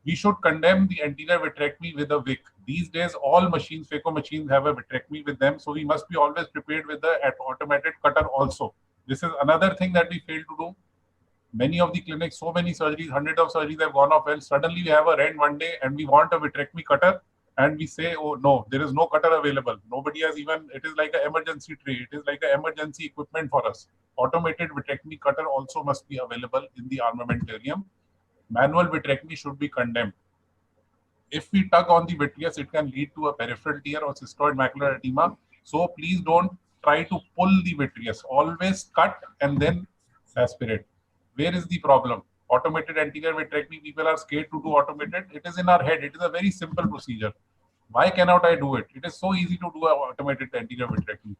We should condemn the anterior vitrectomy with a wick. These days, all machines, phaco machines have a vitrectomy with them. So we must be always prepared with the automated cutter also. This is another thing that we fail to do. Many of the clinics, so many surgeries, hundreds of surgeries have gone off well. Suddenly we have a rent one day and we want a vitrectomy cutter. And we say, oh no, there is no cutter available. Nobody has even, it is like an emergency tray. It is like an emergency equipment for us. Automated vitrectomy cutter also must be available in the armamentarium. Manual vitrectomy should be condemned. If we tug on the vitreous, it can lead to a peripheral tear or cystoid macular edema. So please don't try to pull the vitreous. Always cut and then aspirate. Where is the problem? Automated anterior vitrectomy, people are scared to do automated. It is in our head. It is a very simple procedure. Why cannot I do it? It is so easy to do an automated anterior vitrectomy.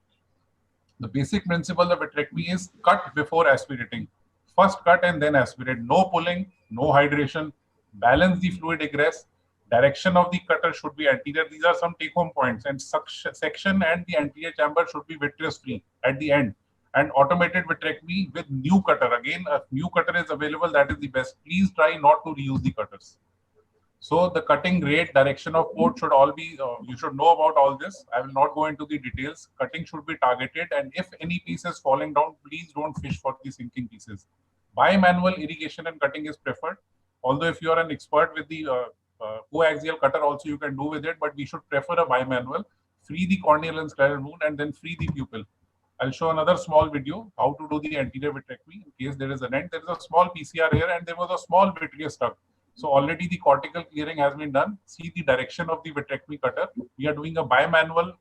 The basic principle of vitrectomy is cut before aspirating. First cut and then aspirate. No pulling, no hydration. Balance the fluid egress. Direction of the cutter should be anterior. These are some take-home points. And section and the anterior chamber should be vitreous-free at the end. And automated vitrectomy with new cutter. Again, a new cutter is available. That is the best. Please try not to reuse the cutters. So the cutting rate, direction of port should all be, you should know about all this. I will not go into the details. Cutting should be targeted. And if any piece is falling down, please don't fish for the sinking pieces. Bimanual irrigation and cutting is preferred. Although if you are an expert with the coaxial cutter also you can do with it, but we should prefer a bimanual. Free the corneal and scleral wound and then free the pupil. I'll show another small video how to do the anterior vitrectomy in case there is an end. There is a small PCR here and there was a small vitreous tug. So already the cortical clearing has been done. See the direction of the vitrectomy cutter. We are doing a bimanual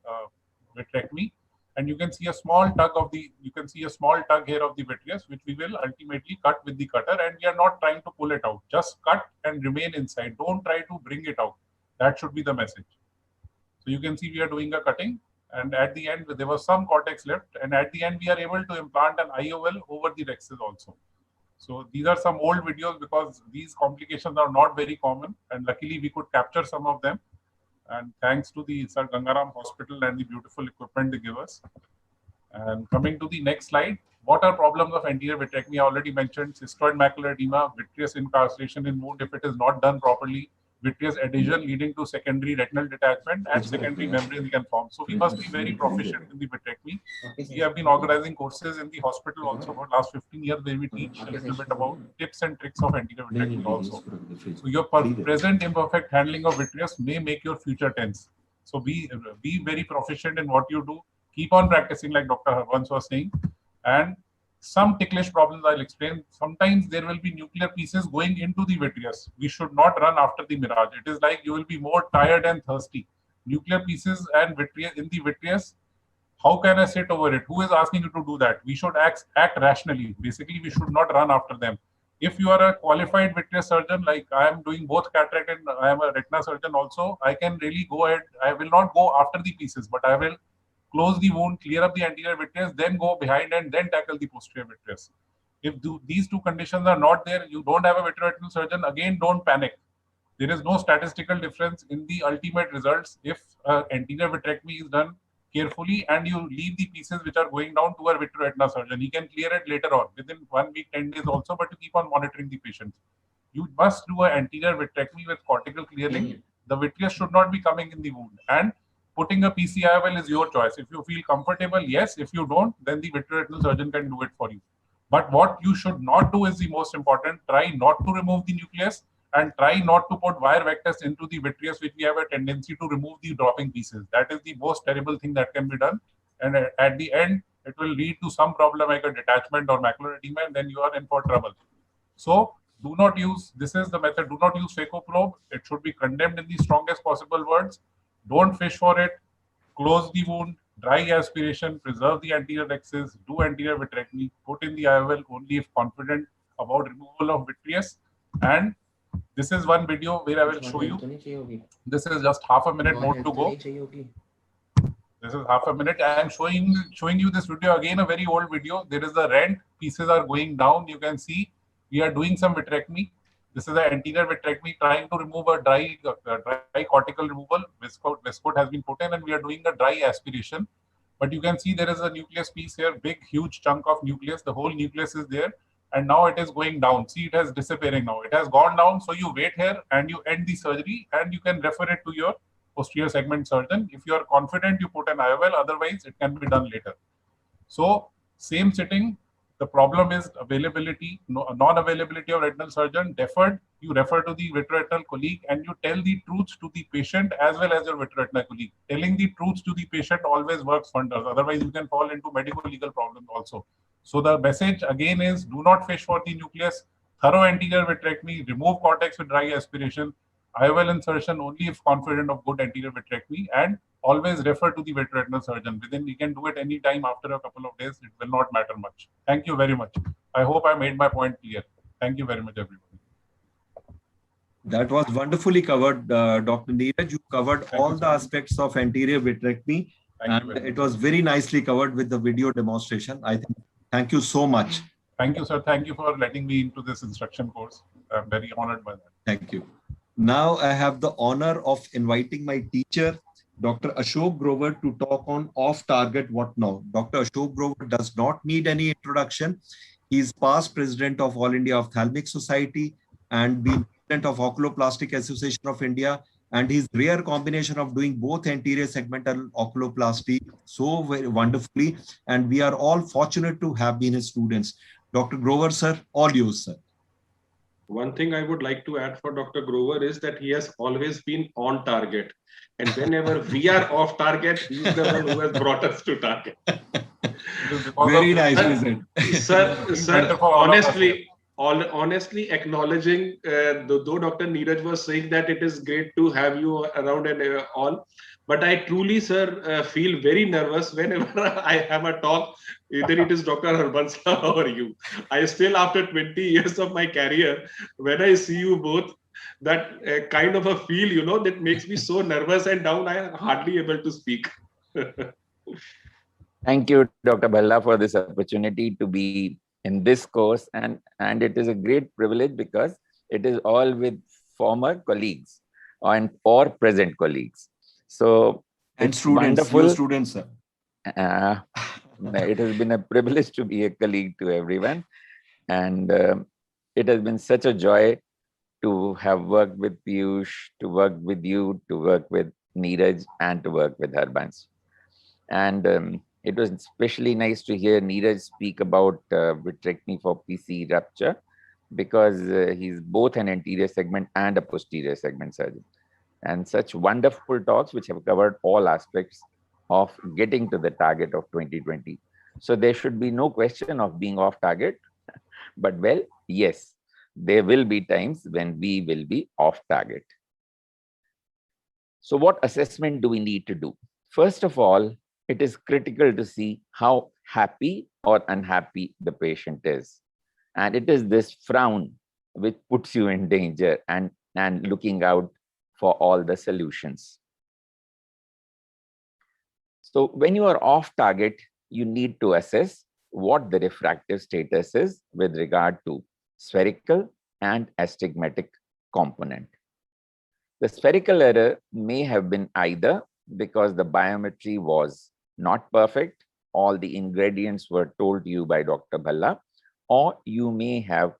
vitrectomy and you can see a small tug of the, here of the vitreous, which we will ultimately cut with the cutter, and we are not trying to pull it out. Just cut and remain inside. Don't try to bring it out. That should be the message. So you can see we are doing a cutting. And at the end, there was some cortex left. And at the end, we are able to implant an IOL over the rexes also. So these are some old videos because these complications are not very common. And luckily, we could capture some of them. And thanks to the Sir Gangaram Hospital and the beautiful equipment they give us. And coming to the next slide, what are problems of anterior vitrectomy? I already mentioned cystoid macular edema, vitreous incarceration in wound if it is not done properly, vitreous adhesion leading to secondary retinal detachment, and secondary membrane can form. So we must be very proficient in the vitrectomy. We have been organizing courses in the hospital also for last 15 years where we teach a little bit about tips and tricks of anterior vitrectomy also. So your present imperfect handling of vitreous may make your future tense. So be very proficient in what you do. Keep on practicing like Dr. Harbans was saying. And some ticklish problems I'll explain. Sometimes there will be nuclear pieces going into the vitreous. We should not run after the mirage. It is like you will be more tired and thirsty. Nuclear pieces and vitreous in the vitreous, how can I sit over it? Who is asking you to do that? We should act rationally. Basically, we should not run after them. If you are a qualified vitreous surgeon, like I am doing both cataract and I am a retina surgeon also, I can really go ahead. I will not go after the pieces, but I will close the wound, clear up the anterior vitreous, then go behind and then tackle the posterior vitreous. If these two conditions are not there, you don't have a vitreoretinal surgeon, again, don't panic. There is no statistical difference in the ultimate results if anterior vitrectomy is done carefully and you leave the pieces which are going down to a vitreoretinal surgeon. He can clear it later on, within 1 week, 10 days also, but you keep on monitoring the patient. You must do an anterior vitrectomy with cortical clearing. The vitreous should not be coming in the wound. And putting a PCIOL is your choice. If you feel comfortable, yes. If you don't, then the vitreoretinal surgeon can do it for you. But what you should not do is the most important. Try not to remove the nucleus and try not to put wire vectors into the vitreous, which we have a tendency to remove the dropping pieces. That is the most terrible thing that can be done. And at the end, it will lead to some problem like a detachment or macular edema, and then you are in for trouble. So do not use, this is the method, do not use phacoprobe. It should be condemned in the strongest possible words. Don't fish for it. Close the wound, dry aspiration, preserve the anterior rexus, do anterior vitrectomy, put in the IOL only if confident about removal of vitreous. And this is one video where I will show you. This is just half a minute more to go. This is half a minute. I am showing you this video again, a very old video. There is a rent, pieces are going down. You can see we are doing some vitrectomy. This is an anterior vitrectomy trying to remove a dry cortical removal. Viscoat has been put in and we are doing a dry aspiration. But you can see there is a nucleus piece here, big, huge chunk of nucleus. The whole nucleus is there. And now it is going down. See, it is disappearing now. It has gone down. So you wait here and you end the surgery and you can refer it to your posterior segment surgeon. If you are confident, you put an IOL. Otherwise, it can be done later. So same sitting. The problem is availability, non-availability of retinal surgeon. Deferred, you refer to the vitreoretinal colleague and you tell the truth to the patient as well as your vitreoretinal colleague. Telling the truth to the patient always works wonders. Otherwise, you can fall into medical legal problems also. So the message again is do not fish for the nucleus, thorough anterior vitrectomy, remove cortex with dry aspiration, IOL insertion only if confident of good anterior vitrectomy, and always refer to the vitreoretinal surgeon. We can do it any time after a couple of days. It will not matter much. Thank you very much. I hope I made my point clear. Thank you very much, everybody. That was wonderfully covered, Dr. Neeraj. You covered all the aspects of anterior vitrectomy, and it was very nicely covered with the video demonstration. I think. Thank you so much. Thank you, sir. Thank you for letting me into this instruction course. I'm very honored by that. Thank you. Now I have the honor of inviting my teacher, Dr. Ashok Grover, to talk on off-target what now. Dr. Ashok Grover does not need any introduction. He is past president of All India Ophthalmic Society and been president of Oculoplastic Association of India. And his rare combination of doing both anterior segmental oculoplasty so very wonderfully. And we are all fortunate to have been his students. Dr. Grover, sir, all yours, sir. One thing I would like to add for Dr. Grover is that he has always been on target. And whenever we are off target, he is the one who has brought us to target. Very nice, isn't it? Sir, honestly acknowledging, though Dr. Neeraj was saying that it is great to have you around and all, but I truly, sir, feel very nervous whenever I have a talk, either it is Dr. Harbansla or you. I still, after 20 years of my career, when I see you both, that kind of a feel, you know, that makes me so nervous and down, I am hardly able to speak. Thank you, Dr. Bhalla, for this opportunity to be in this course. And it is a great privilege because it is all with former colleagues or present colleagues. So And it's students, your wonderful. students, sir. Uh, it has been a privilege to be a colleague to everyone. And it has been such a joy to have worked with Piyush, to work with you, to work with Neeraj, and to work with Harbans. And it was especially nice to hear Neeraj speak about vitrectomy for PC rupture, because he's both an anterior segment and a posterior segment surgeon. And such wonderful talks which have covered all aspects of getting to the target of 2020. So there should be no question of being off target, but well, yes, there will be times when we will be off target. So what assessment do we need to do? First of all, it is critical to see how happy or unhappy the patient is. And it is this frown which puts you in danger and looking out for all the solutions. So when you are off target, you need to assess what the refractive status is with regard to spherical and astigmatic component. The spherical error may have been either because the biometry was not perfect, all the ingredients were told to you by Dr. Bhalla, or you may have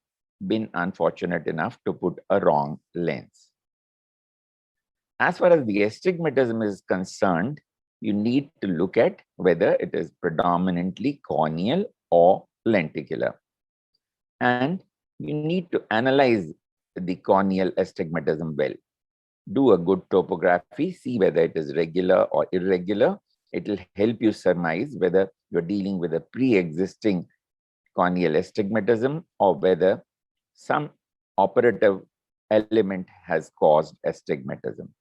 been unfortunate enough to put a wrong lens. As far as the astigmatism is concerned, you need to look at whether it is predominantly corneal or lenticular. And you need to analyze the corneal astigmatism well. Do a good topography, see whether it is regular or irregular. It will help you surmise whether you're dealing with a pre-existing corneal astigmatism or whether some operative element has caused astigmatism.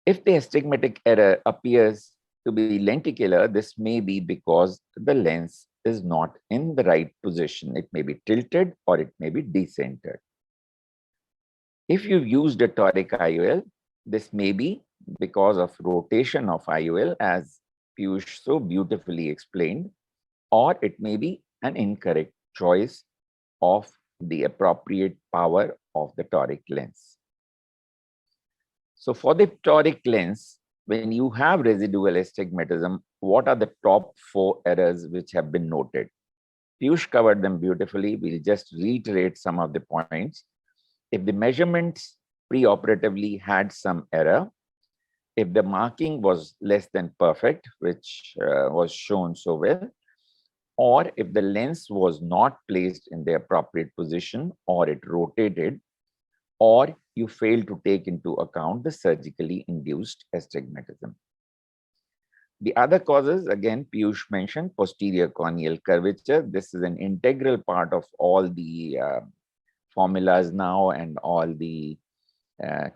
If the astigmatic error appears to be lenticular, this may be because the lens is not in the right position. It may be tilted or it may be decentered. If you've used a toric IOL, this may be because of rotation of IOL, as Piyush so beautifully explained, or it may be an incorrect choice of the appropriate power of the toric lens. So for the toric lens, when you have residual astigmatism, what are the top 4 errors which have been noted? Piyush covered them beautifully. We'll just reiterate some of the points. If the measurements preoperatively had some error, if the marking was less than perfect, which was shown so well, or if the lens was not placed in the appropriate position, or it rotated, or you fail to take into account the surgically induced astigmatism. The other causes, again, Piyush mentioned posterior corneal curvature. This is an integral part of all the formulas now and all the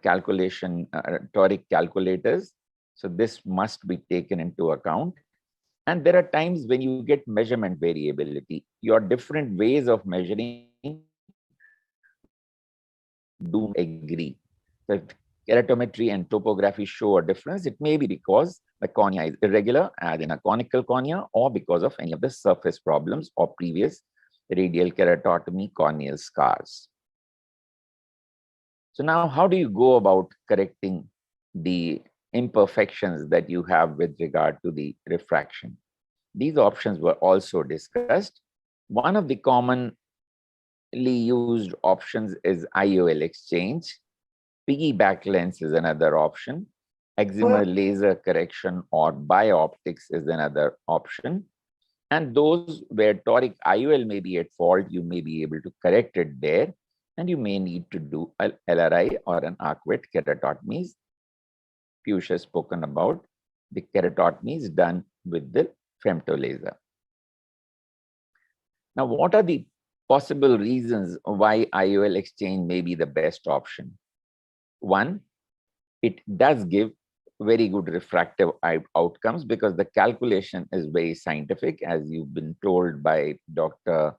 calculation, toric calculators. So this must be taken into account. And there are times when you get measurement variability. Your different ways of measuring do agree. So if keratometry and topography show a difference, it may be because the cornea is irregular, as in a conical cornea, or because of any of the surface problems or previous radial keratotomy corneal scars. So now, how do you go about correcting the imperfections that you have with regard to the refraction? These options were also discussed. One of the commonly used options is IOL exchange. Piggyback lens is another option. Excimer laser correction or bioptics is another option. And those where toric IOL may be at fault, you may be able to correct it there. And you may need to do an LRI or an arcuate keratotomies. Piyush has spoken about the keratotomies done with the femtolaser. Now, what are the possible reasons why IOL exchange may be the best option? One, it does give very good refractive outcomes because the calculation is very scientific, as you've been told by Dr.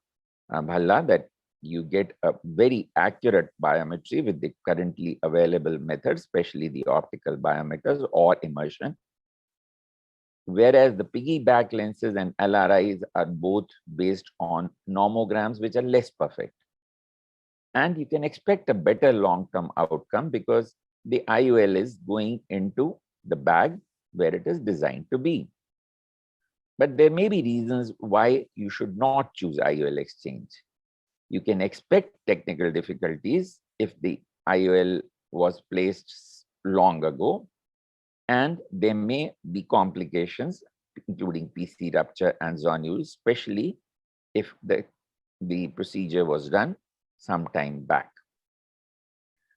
Bhalla, that you get a very accurate biometry with the currently available methods, especially the optical biometers or immersion. Whereas the piggyback lenses and LRIs are both based on normograms, which are less perfect. And you can expect a better long-term outcome because the IOL is going into the bag where it is designed to be. But there may be reasons why you should not choose IOL exchange. You can expect technical difficulties if the IOL was placed long ago, and there may be complications, including PC rupture and zonules, especially if the procedure was done some time back.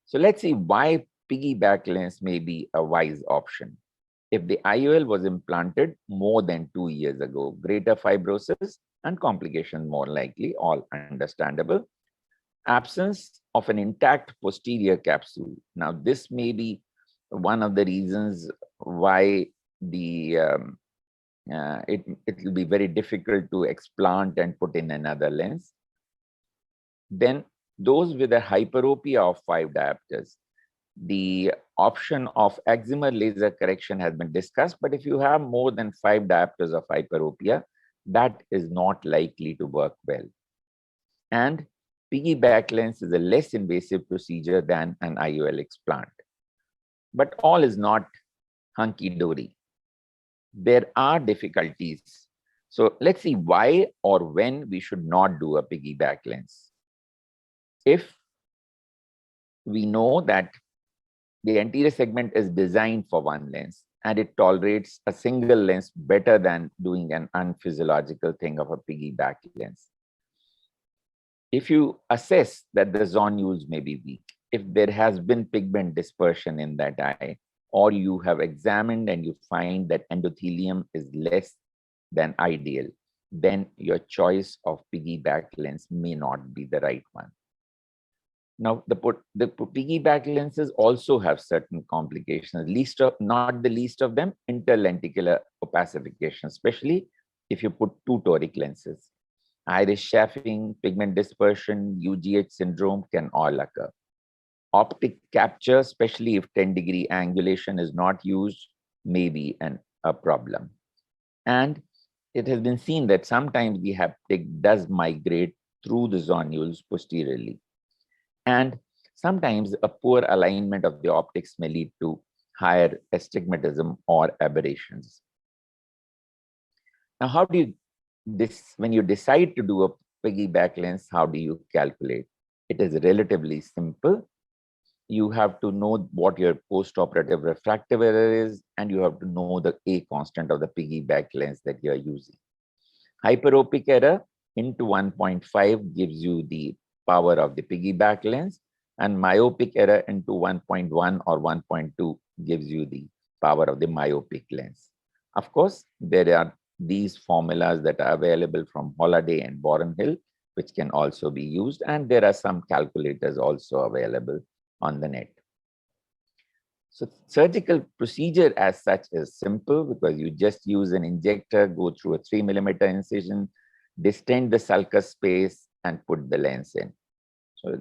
So let's see why piggyback lens may be a wise option. If the IOL was implanted more than 2 years ago, greater fibrosis and complications more likely, all understandable. Absence of an intact posterior capsule. Now, this may be one of the reasons why the it will be very difficult to explant and put in another lens. Then those with a hyperopia of 5 diopters, the option of excimer laser correction has been discussed, but if you have more than 5 diopters of hyperopia, that is not likely to work well. And piggyback lens is a less invasive procedure than an IOL explant. But all is not hunky-dory. There are difficulties. So let's see why or when we should not do a piggyback lens. If we know that the anterior segment is designed for one lens and it tolerates a single lens better than doing an unphysiological thing of a piggyback lens. If you assess that the zonules may be weak, if there has been pigment dispersion in that eye, or you have examined and you find that endothelium is less than ideal, then your choice of piggyback lens may not be the right one. Now, the piggyback lenses also have certain complications, not the least of them, interlenticular opacification, especially if you put 2 toric lenses. Iris chafing, pigment dispersion, UGH syndrome can all occur. Optic capture, especially if 10-degree angulation is not used, may be a problem. And it has been seen that sometimes the haptic does migrate through the zonules posteriorly. And sometimes a poor alignment of the optics may lead to higher astigmatism or aberrations. Now, how do you when you decide to do a piggyback lens, how do you calculate? It is relatively simple. You have to know what your postoperative refractive error is, and you have to know the A constant of the piggyback lens that you are using. Hyperopic error into 1.5 gives you the power of the piggyback lens, and myopic error into 1.1 or 1.2 gives you the power of the myopic lens. Of course, there are these formulas that are available from Holiday and Borenhill, which can also be used, and there are some calculators also available on the net. So surgical procedure as such is simple because you just use an injector, go through a 3mm incision, distend the sulcus space, and put the lens in. So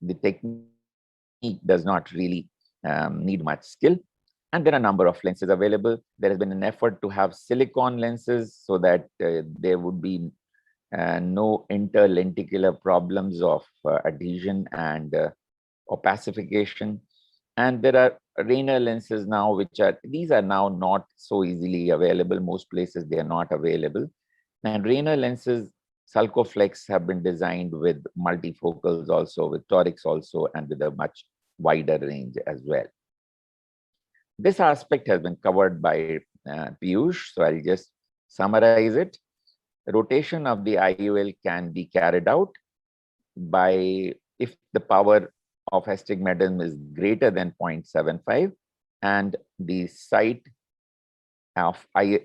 the technique does not really need much skill. And there are a number of lenses available. There has been an effort to have silicone lenses so that there would be no interlenticular problems of adhesion and opacification. And there are Rayner lenses now, these are now not so easily available. Most places they are not available. And Rayner lenses, Sulcoflex, have been designed with multifocals also, with torics also, and with a much wider range as well. This aspect has been covered by Piyush, so I'll just summarize it. Rotation of the IOL can be carried out by if the power of astigmatism is greater than 0.75, and the site of the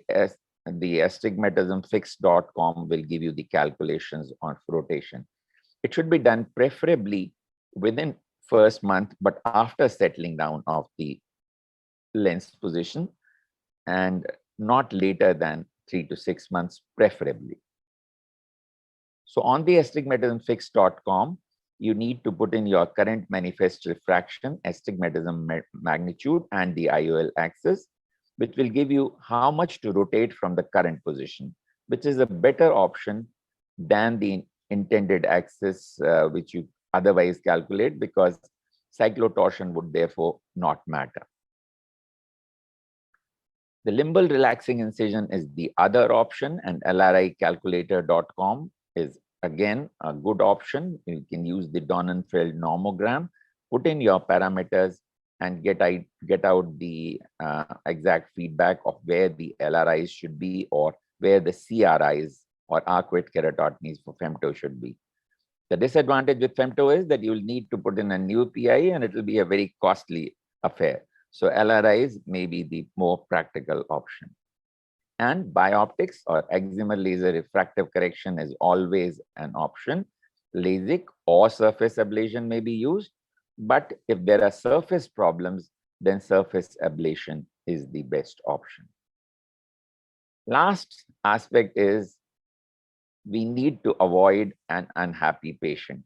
astigmatismfix.com will give you the calculations on rotation. It should be done preferably within first month, but after settling down of the lens position, and not later than 3 to 6 months preferably. So on the astigmatismfix.com, you need to put in your current manifest refraction, astigmatism magnitude, and the IOL axis, which will give you how much to rotate from the current position, which is a better option than the intended axis, which you otherwise calculate, because Cyclotorsion would therefore not matter. The limbal relaxing incision is the other option, and lricalculator.com is again a good option. You can use the Donenfeld nomogram, put in your parameters, and get out the exact feedback of where the LRIs should be or where the CRIs or arcuate keratotomies for femto should be. The disadvantage with femto is that you'll need to put in a new PI and it will be a very costly affair. So LRIs may be the more practical option. And bioptics or excimer laser refractive correction is always an option. LASIK or surface ablation may be used. But if there are surface problems, then surface ablation is the best option. Last aspect is we need to avoid an unhappy patient.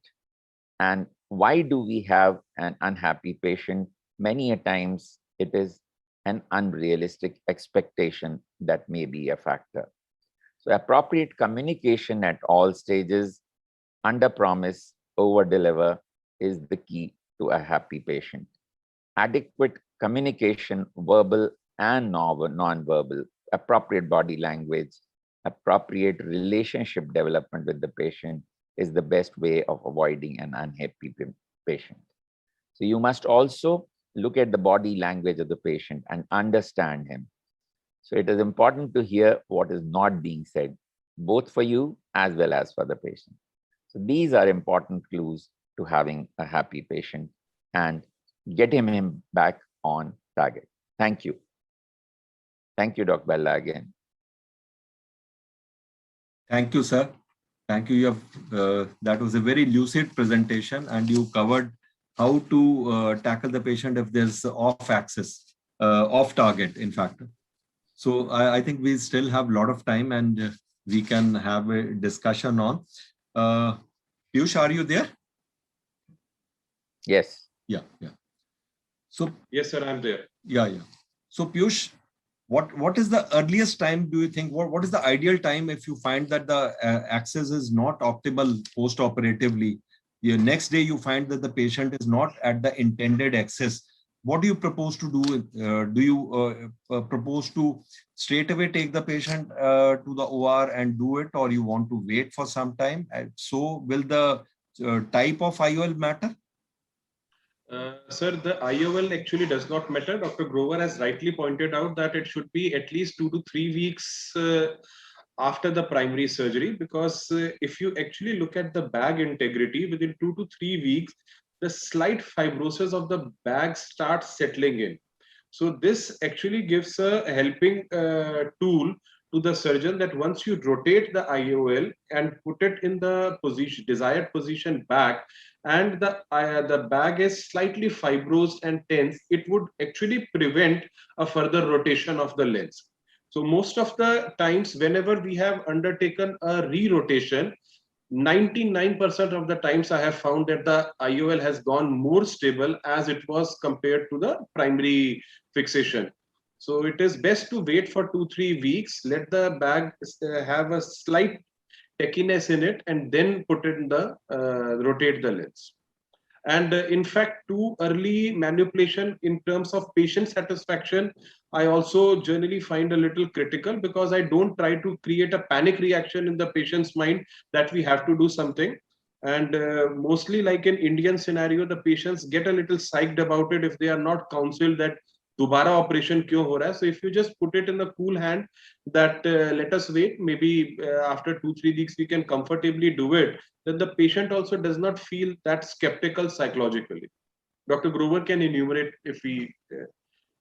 And why do we have an unhappy patient? Many a times it is an unrealistic expectation that may be a factor. So appropriate communication at all stages, under promise, over deliver is the key to a happy patient. Adequate communication, verbal and non-verbal, appropriate body language, appropriate relationship development with the patient is the best way of avoiding an unhappy patient. So you must also look at the body language of the patient and understand him. So it is important to hear what is not being said, both for you as well as for the patient. So these are important clues to having a happy patient and getting him back on target. Thank you. Thank you, Dr. Bella, again. Thank you, sir. Thank you. You have, that was a very lucid presentation, and you covered how to tackle the patient if there's off axis, off target, in fact. So I think we still have a lot of time and we can have a discussion on. Piyush, are you there? Yes. Yeah. So Yes, sir, I'm there. Yeah. So Piyush, what is the earliest time do you think, what is the ideal time if you find that the access is not optimal post-operatively? The next day you find that the patient is not at the intended access. What do you propose to do? Do you propose to straight away take the patient to the OR and do it, or you want to wait for some time? So will the type of IOL matter? Sir, the IOL actually does not matter. Dr. Grover has rightly pointed out that it should be at least 2 to 3 weeks after the primary surgery, because if you actually look at the bag integrity, within 2 to 3 weeks, the slight fibrosis of the bag starts settling in. So this actually gives a helping tool to the surgeon that once you rotate the IOL and put it in the desired position back, and the bag is slightly fibrosed and tense, it would actually prevent a further rotation of the lens. So most of the times, whenever we have undertaken a re-rotation, 99% of the times I have found that the IOL has gone more stable as it was compared to the primary fixation. So it is best to wait for 2-3 weeks, let the bag have a slight tackiness in it, and then put in the rotate the lens. And in fact, too early manipulation in terms of patient satisfaction, I also generally find a little critical, because I don't try to create a panic reaction in the patient's mind that we have to do something. And mostly, like in Indian scenario, the patients get a little psyched about it if they are not counseled that Dubara operation kyun ho raha hai. So if you just put it in the cool hand that let us wait, maybe after 2-3 weeks we can comfortably do it, then the patient also does not feel that skeptical psychologically. Dr. Grover can enumerate if he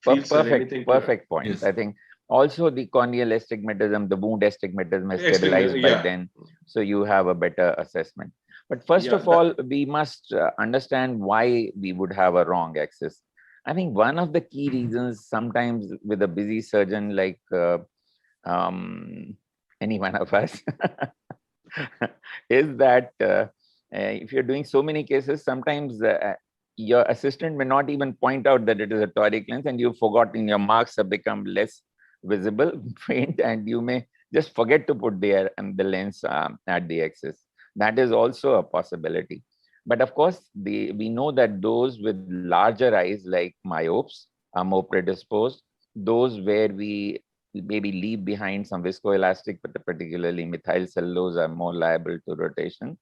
feels Perfect point. Yes. I think also the corneal astigmatism, the wound astigmatism has stabilized by then, so you have a better assessment. But first of all, we must understand why we would have a wrong axis. I think one of the key reasons sometimes with a busy surgeon like any one of us is that if you're doing so many cases, sometimes your assistant may not even point out that it is a toric lens, and you've forgotten, your marks have become less visible, faint, and you may just forget to put the lens at the axis. That is also a possibility. But of course, we know that those with larger eyes like myopes are more predisposed. Those where we maybe leave behind some viscoelastic, but particularly methyl cellulose, are more liable to rotation.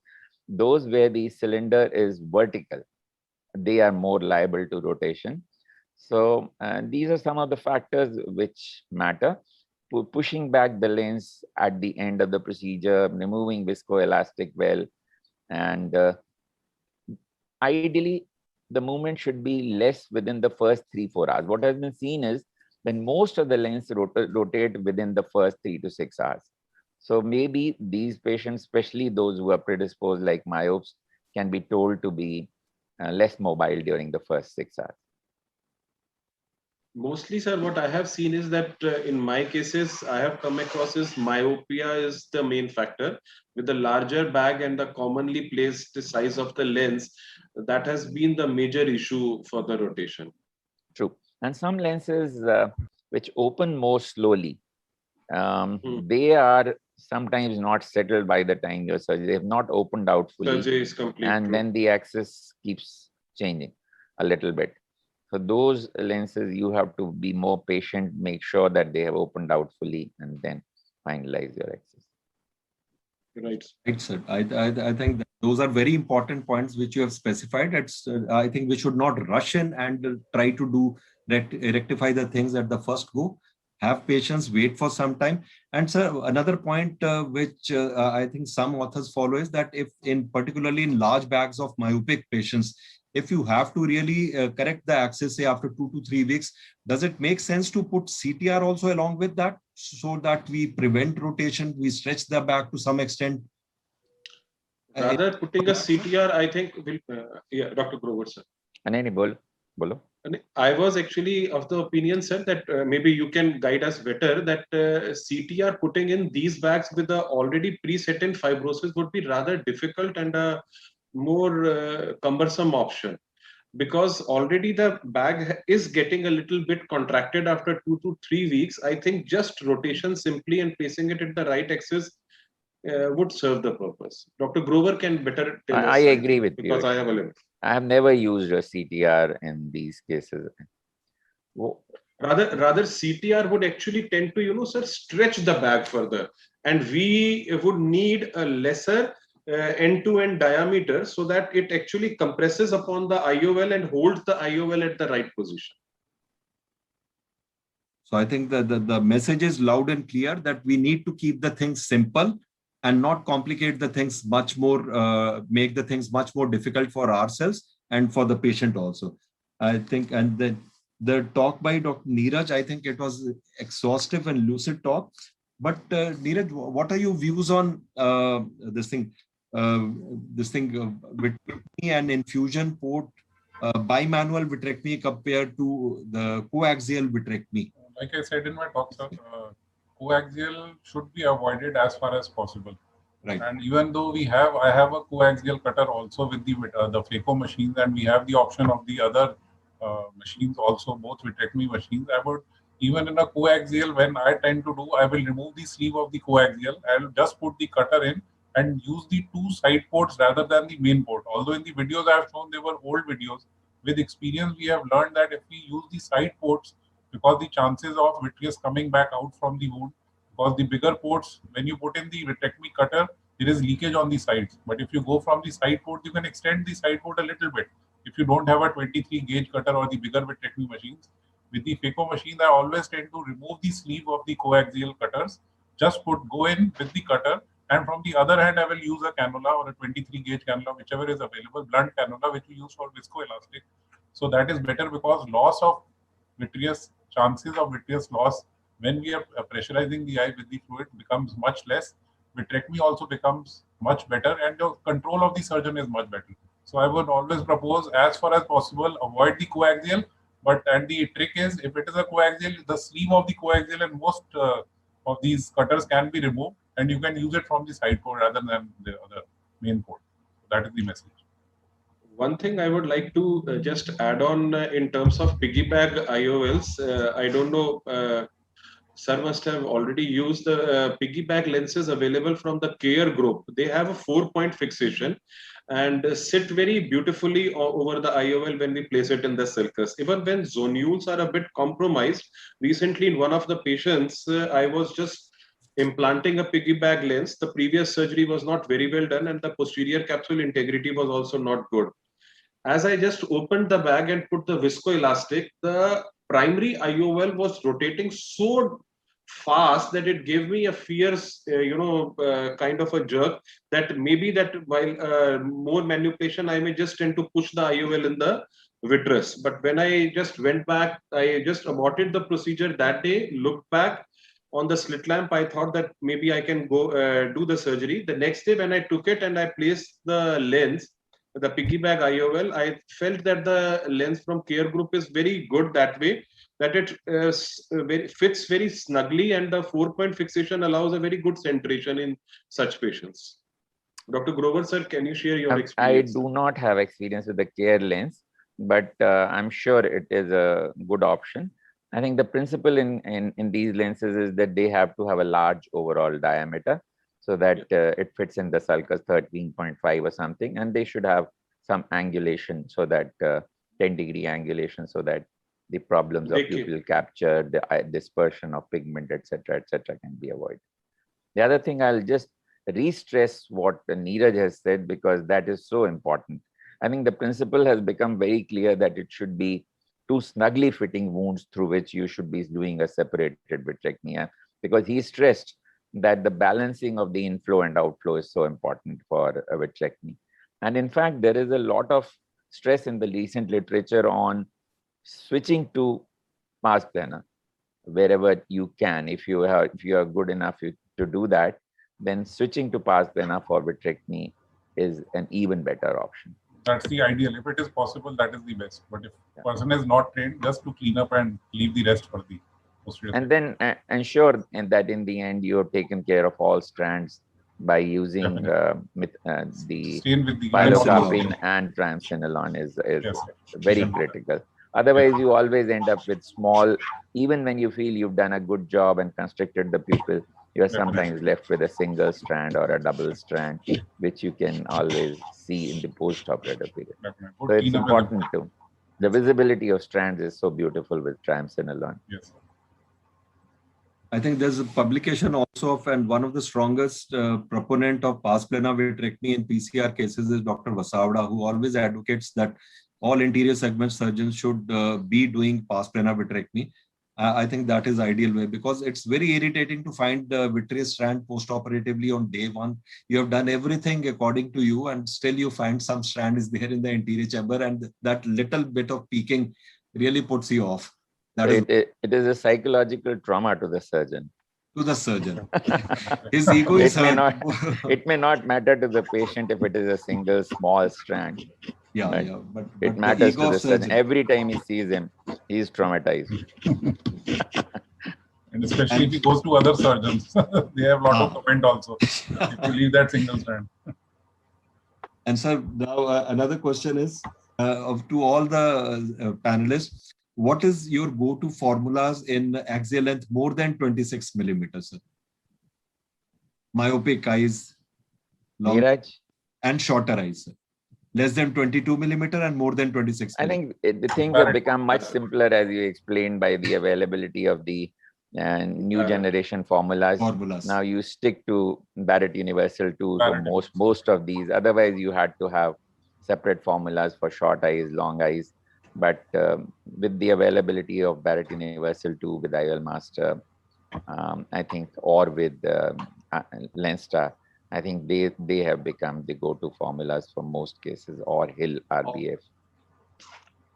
Those where the cylinder is vertical, they are more liable to rotation. So these are some of the factors which matter. Pushing back the lens at the end of the procedure, removing viscoelastic well, and ideally, the movement should be less within the first 3-4 hours. What has been seen is then most of the lens rotate within the first 3 to 6 hours. So maybe these patients, especially those who are predisposed like myopes, can be told to be less mobile during the first 6 hours. Mostly, sir, what I have seen is that in my cases, I have come across is myopia is the main factor. With the larger bag and the commonly placed size of the lens, that has been the major issue for the rotation. True. And some lenses which open more slowly, they are sometimes not settled by the time your surgery. They have not opened out fully. Surgery is complete. And true. then the axis keeps changing a little bit. So those lenses, you have to be more patient, make sure that they have opened out fully, and then finalize your axis. Right. Right, sir. I think that those are very important points which you have specified. It's I think we should not rush in and try to do rectify the things at the first go. Have patience, wait for some time. And sir, another point which I think some authors follow is that if particularly in large bags of myopic patients, if you have to really correct the axis, say after 2 to 3 weeks, does it make sense to put CTR also along with that so that we prevent rotation, we stretch the back to some extent? Rather putting a CTR, I think will, yeah, Dr. Grover, sir. Bolo. I was actually of the opinion, sir, that maybe you can guide us better that CTR putting in these bags with the already preset in fibrosis would be rather difficult and a more cumbersome option, because already the bag is getting a little bit contracted after 2 to 3 weeks. I think just rotation simply and placing it at the right axis would serve the purpose. Dr. Grover can better tell us. I agree with you. Because I have a limit. I have never used a CTR in these cases. Rather CTR would actually tend to, sir, stretch the bag further, and we would need a lesser end-to-end diameter so that it actually compresses upon the IOL and holds the IOL at the right position. So I think that the message is loud and clear that we need to keep the things simple and not complicate the things much more, make the things much more difficult for ourselves and for the patient also. I think, and then the talk by Dr. Neeraj, I think it was exhaustive and lucid talk. But Neeraj, what are your views on this thing vitrectomy and infusion port bimanual vitrectomy compared to the coaxial vitrectomy? Like I said in my talk, sir, coaxial should be avoided as far as possible. Right. And even though I have a coaxial cutter also with the phaco machines, and we have the option of the other machines also, both vitrectomy machines, I would, even in a coaxial, when I tend to do, I will remove the sleeve of the coaxial. I'll just put the cutter in and use the 2 side ports rather than the main port. Although in the videos I have shown, they were old videos. With experience, we have learned that if we use the side ports, because the chances of vitreous coming back out from the wound, because the bigger ports, when you put in the vitrectomy cutter, there is leakage on the sides. But if you go from the side port, you can extend the side port a little bit. If you don't have a 23 gauge cutter or the bigger vitrectomy machines, with the phaco machines, I always tend to remove the sleeve of the coaxial cutters, just go in with the cutter, and from the other hand, I will use a cannula or a 23 gauge cannula, whichever is available, blunt cannula, which we use for viscoelastic. So that is better, because loss of vitreous, chances of vitreous loss when we are pressurizing the eye with the fluid becomes much less. Vitrectomy also becomes much better, and the control of the surgeon is much better. So I would always propose, as far as possible, avoid the coaxial. And the trick is, if it is a coaxial, the sleeve of the coaxial and most of these cutters can be removed, and you can use it from the side port rather than the other main port. That is the message. One thing I would like to just add on in terms of piggyback IOLs, I don't know, sir must have already used the piggyback lenses available from the Care Group. They have a 4-point fixation, and sit very beautifully over the IOL when we place it in the sulcus. Even when zonules are a bit compromised, recently in one of the patients, I was just implanting a piggyback lens. The previous surgery was not very well done, and the posterior capsule integrity was also not good. As I just opened the bag and put the viscoelastic, the primary IOL was rotating so fast that it gave me a fierce, kind of a jerk, that maybe that while more manipulation, I may just tend to push the IOL in the vitreous. But when I just went back, I just aborted the procedure that day, looked back on the slit lamp, I thought that maybe I can go do the surgery. The next day when I took it and I placed the lens, the piggyback IOL, I felt that the lens from Care Group is very good that way, that it fits very snugly, and the 4-point fixation allows a very good centration in such patients. Dr. Grover, sir, can you share your I experience? do not have experience with the Care lens, but I'm sure it is a good option. I think the principle in these lenses is that they have to have a large overall diameter, so that it fits in the sulcus 13.5 or something, and they should have some angulation, so that 10-degree angulation, so that the problems of pupil capture, the dispersion of pigment, etc., can be avoided. The other thing, I'll just re-stress what Neeraj has said, because that is so important. I think the principle has become very clear that it should be two snugly fitting wounds through which you should be doing a separated vitrectomy, because he stressed that the balancing of the inflow and outflow is so important for a vitrectomy. And in fact, there is a lot of stress in the recent literature on switching to pars plana wherever you can. If you are good enough to do that, then switching to pars plana for vitrectomy is an even better option. That's the ideal. If it is possible, that is the best. But if person is not trained, just to clean up and leave the rest for the posterior. And then ensure that in the end you have taken care of all strands by using the pilocarpine and triamcinolone is very critical. Otherwise, you always end up with small, even when you feel you've done a good job and constricted the pupil, you're sometimes left with a single strand or a double strand, which you can always see in the post-operative period. So it's important too. The visibility of strands is so beautiful with triamcinolone. Yes. I think there's a publication also of, and one of the strongest proponent of pars plana vitrectomy in PCR cases is Dr. Vasavda, who always advocates that all anterior segment surgeons should be doing pars plana vitrectomy. I think that is ideal way, because it's very irritating to find the vitreous strand post-operatively on day one. You have done everything according to you, and still you find some strand is there in the anterior chamber, and that little bit of peeking really puts you off. It is a psychological trauma to the surgeon. To the surgeon. His ego is hurt. It may not matter to the patient if it is a single small strand. But it matters to the surgeon. Every time he sees him, he is traumatized. And especially if he goes to other surgeons, they have a lot of comment also. If you leave that single strand. And sir, now another question is to all the panelists. What is your go-to formulas in axial length more than 26 millimeters? Sir? Myopic eyes, long, and shorter eyes. Sir. Less than 22 millimeter and more than 26 millimeter. I think the things have become much simpler, as you explained, by the availability of the new generation formulas. Now you stick to Barrett Universal 2 for most of these. Otherwise, you had to have separate formulas for short eyes, long eyes. But with the availability of Barrett Universal 2 with IOL Master, I think, or with Lenstar, I think they have become the go-to formulas for most cases, or Hill RBF.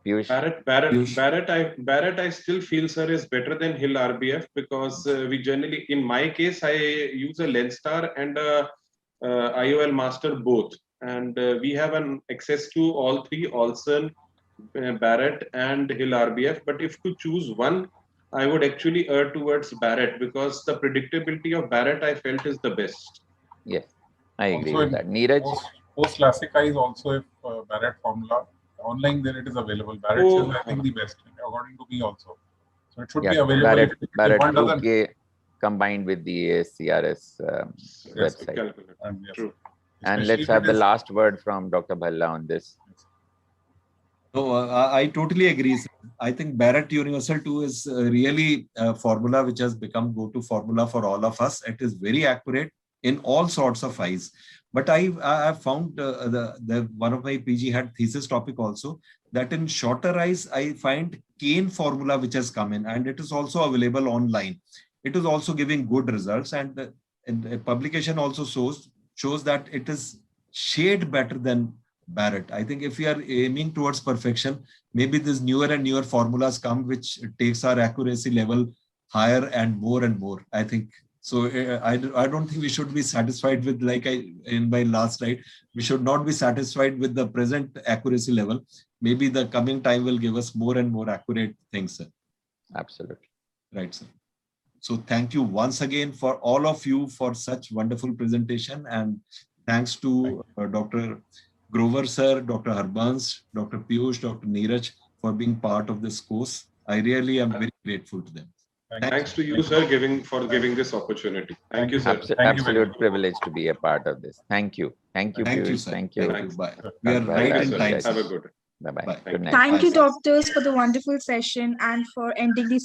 Barrett, I still feel, sir, is better than Hill RBF, because we generally, in my case, I use a Lenstar and a IOL Master both, and we have an access to all three, Olsen, Barrett, and Hill RBF. But if to choose one, I would actually err towards Barrett, because the predictability of Barrett I felt is the best. Yes, I agree with that. Neeraj? Post classic eyes also, if Barrett formula, online there it is available. Barrett is, I think, the best, according to me also. So it should be available. Barrett 2K combined with the ASCRS website. True. And Especially let's if have it the is- last word from Dr. Bhalla on this. No, I totally agree, sir. I think Barrett Universal 2 is really a formula which has become go-to formula for all of us. It is very accurate in all sorts of eyes. But I found the one of my PG had thesis topic also that in shorter eyes, I find Kane formula which has come in, and it is also available online. It is also giving good results, and the publication also shows that it is shade better than Barrett. I think if we are aiming towards perfection, maybe these newer and newer formulas come, which takes our accuracy level higher and more. I think so. I don't think we should be satisfied with, like in my last slide, we should not be satisfied with the present accuracy level. Maybe the coming time will give us more and more accurate things, sir. Absolutely. Right, sir. So thank you once again for all of you for such wonderful presentation, and thanks to Dr. Grover sir, Dr. Harbans, Dr. Piyush, Dr. Neeraj for being part of this course. I really am very grateful to them. Thanks to you, sir, for giving this opportunity. Thank you, sir. Thank you very Absolute much. privilege to be a part of this. Thank you. Thank you, Thank you, Piyush. sir. Thank you. Bye. We are Bye. right Thank in you, time. sir. Have a sir. good day. Bye-bye. Bye. Good night. Thank Bye, you, sir. doctors, for the wonderful session and for ending the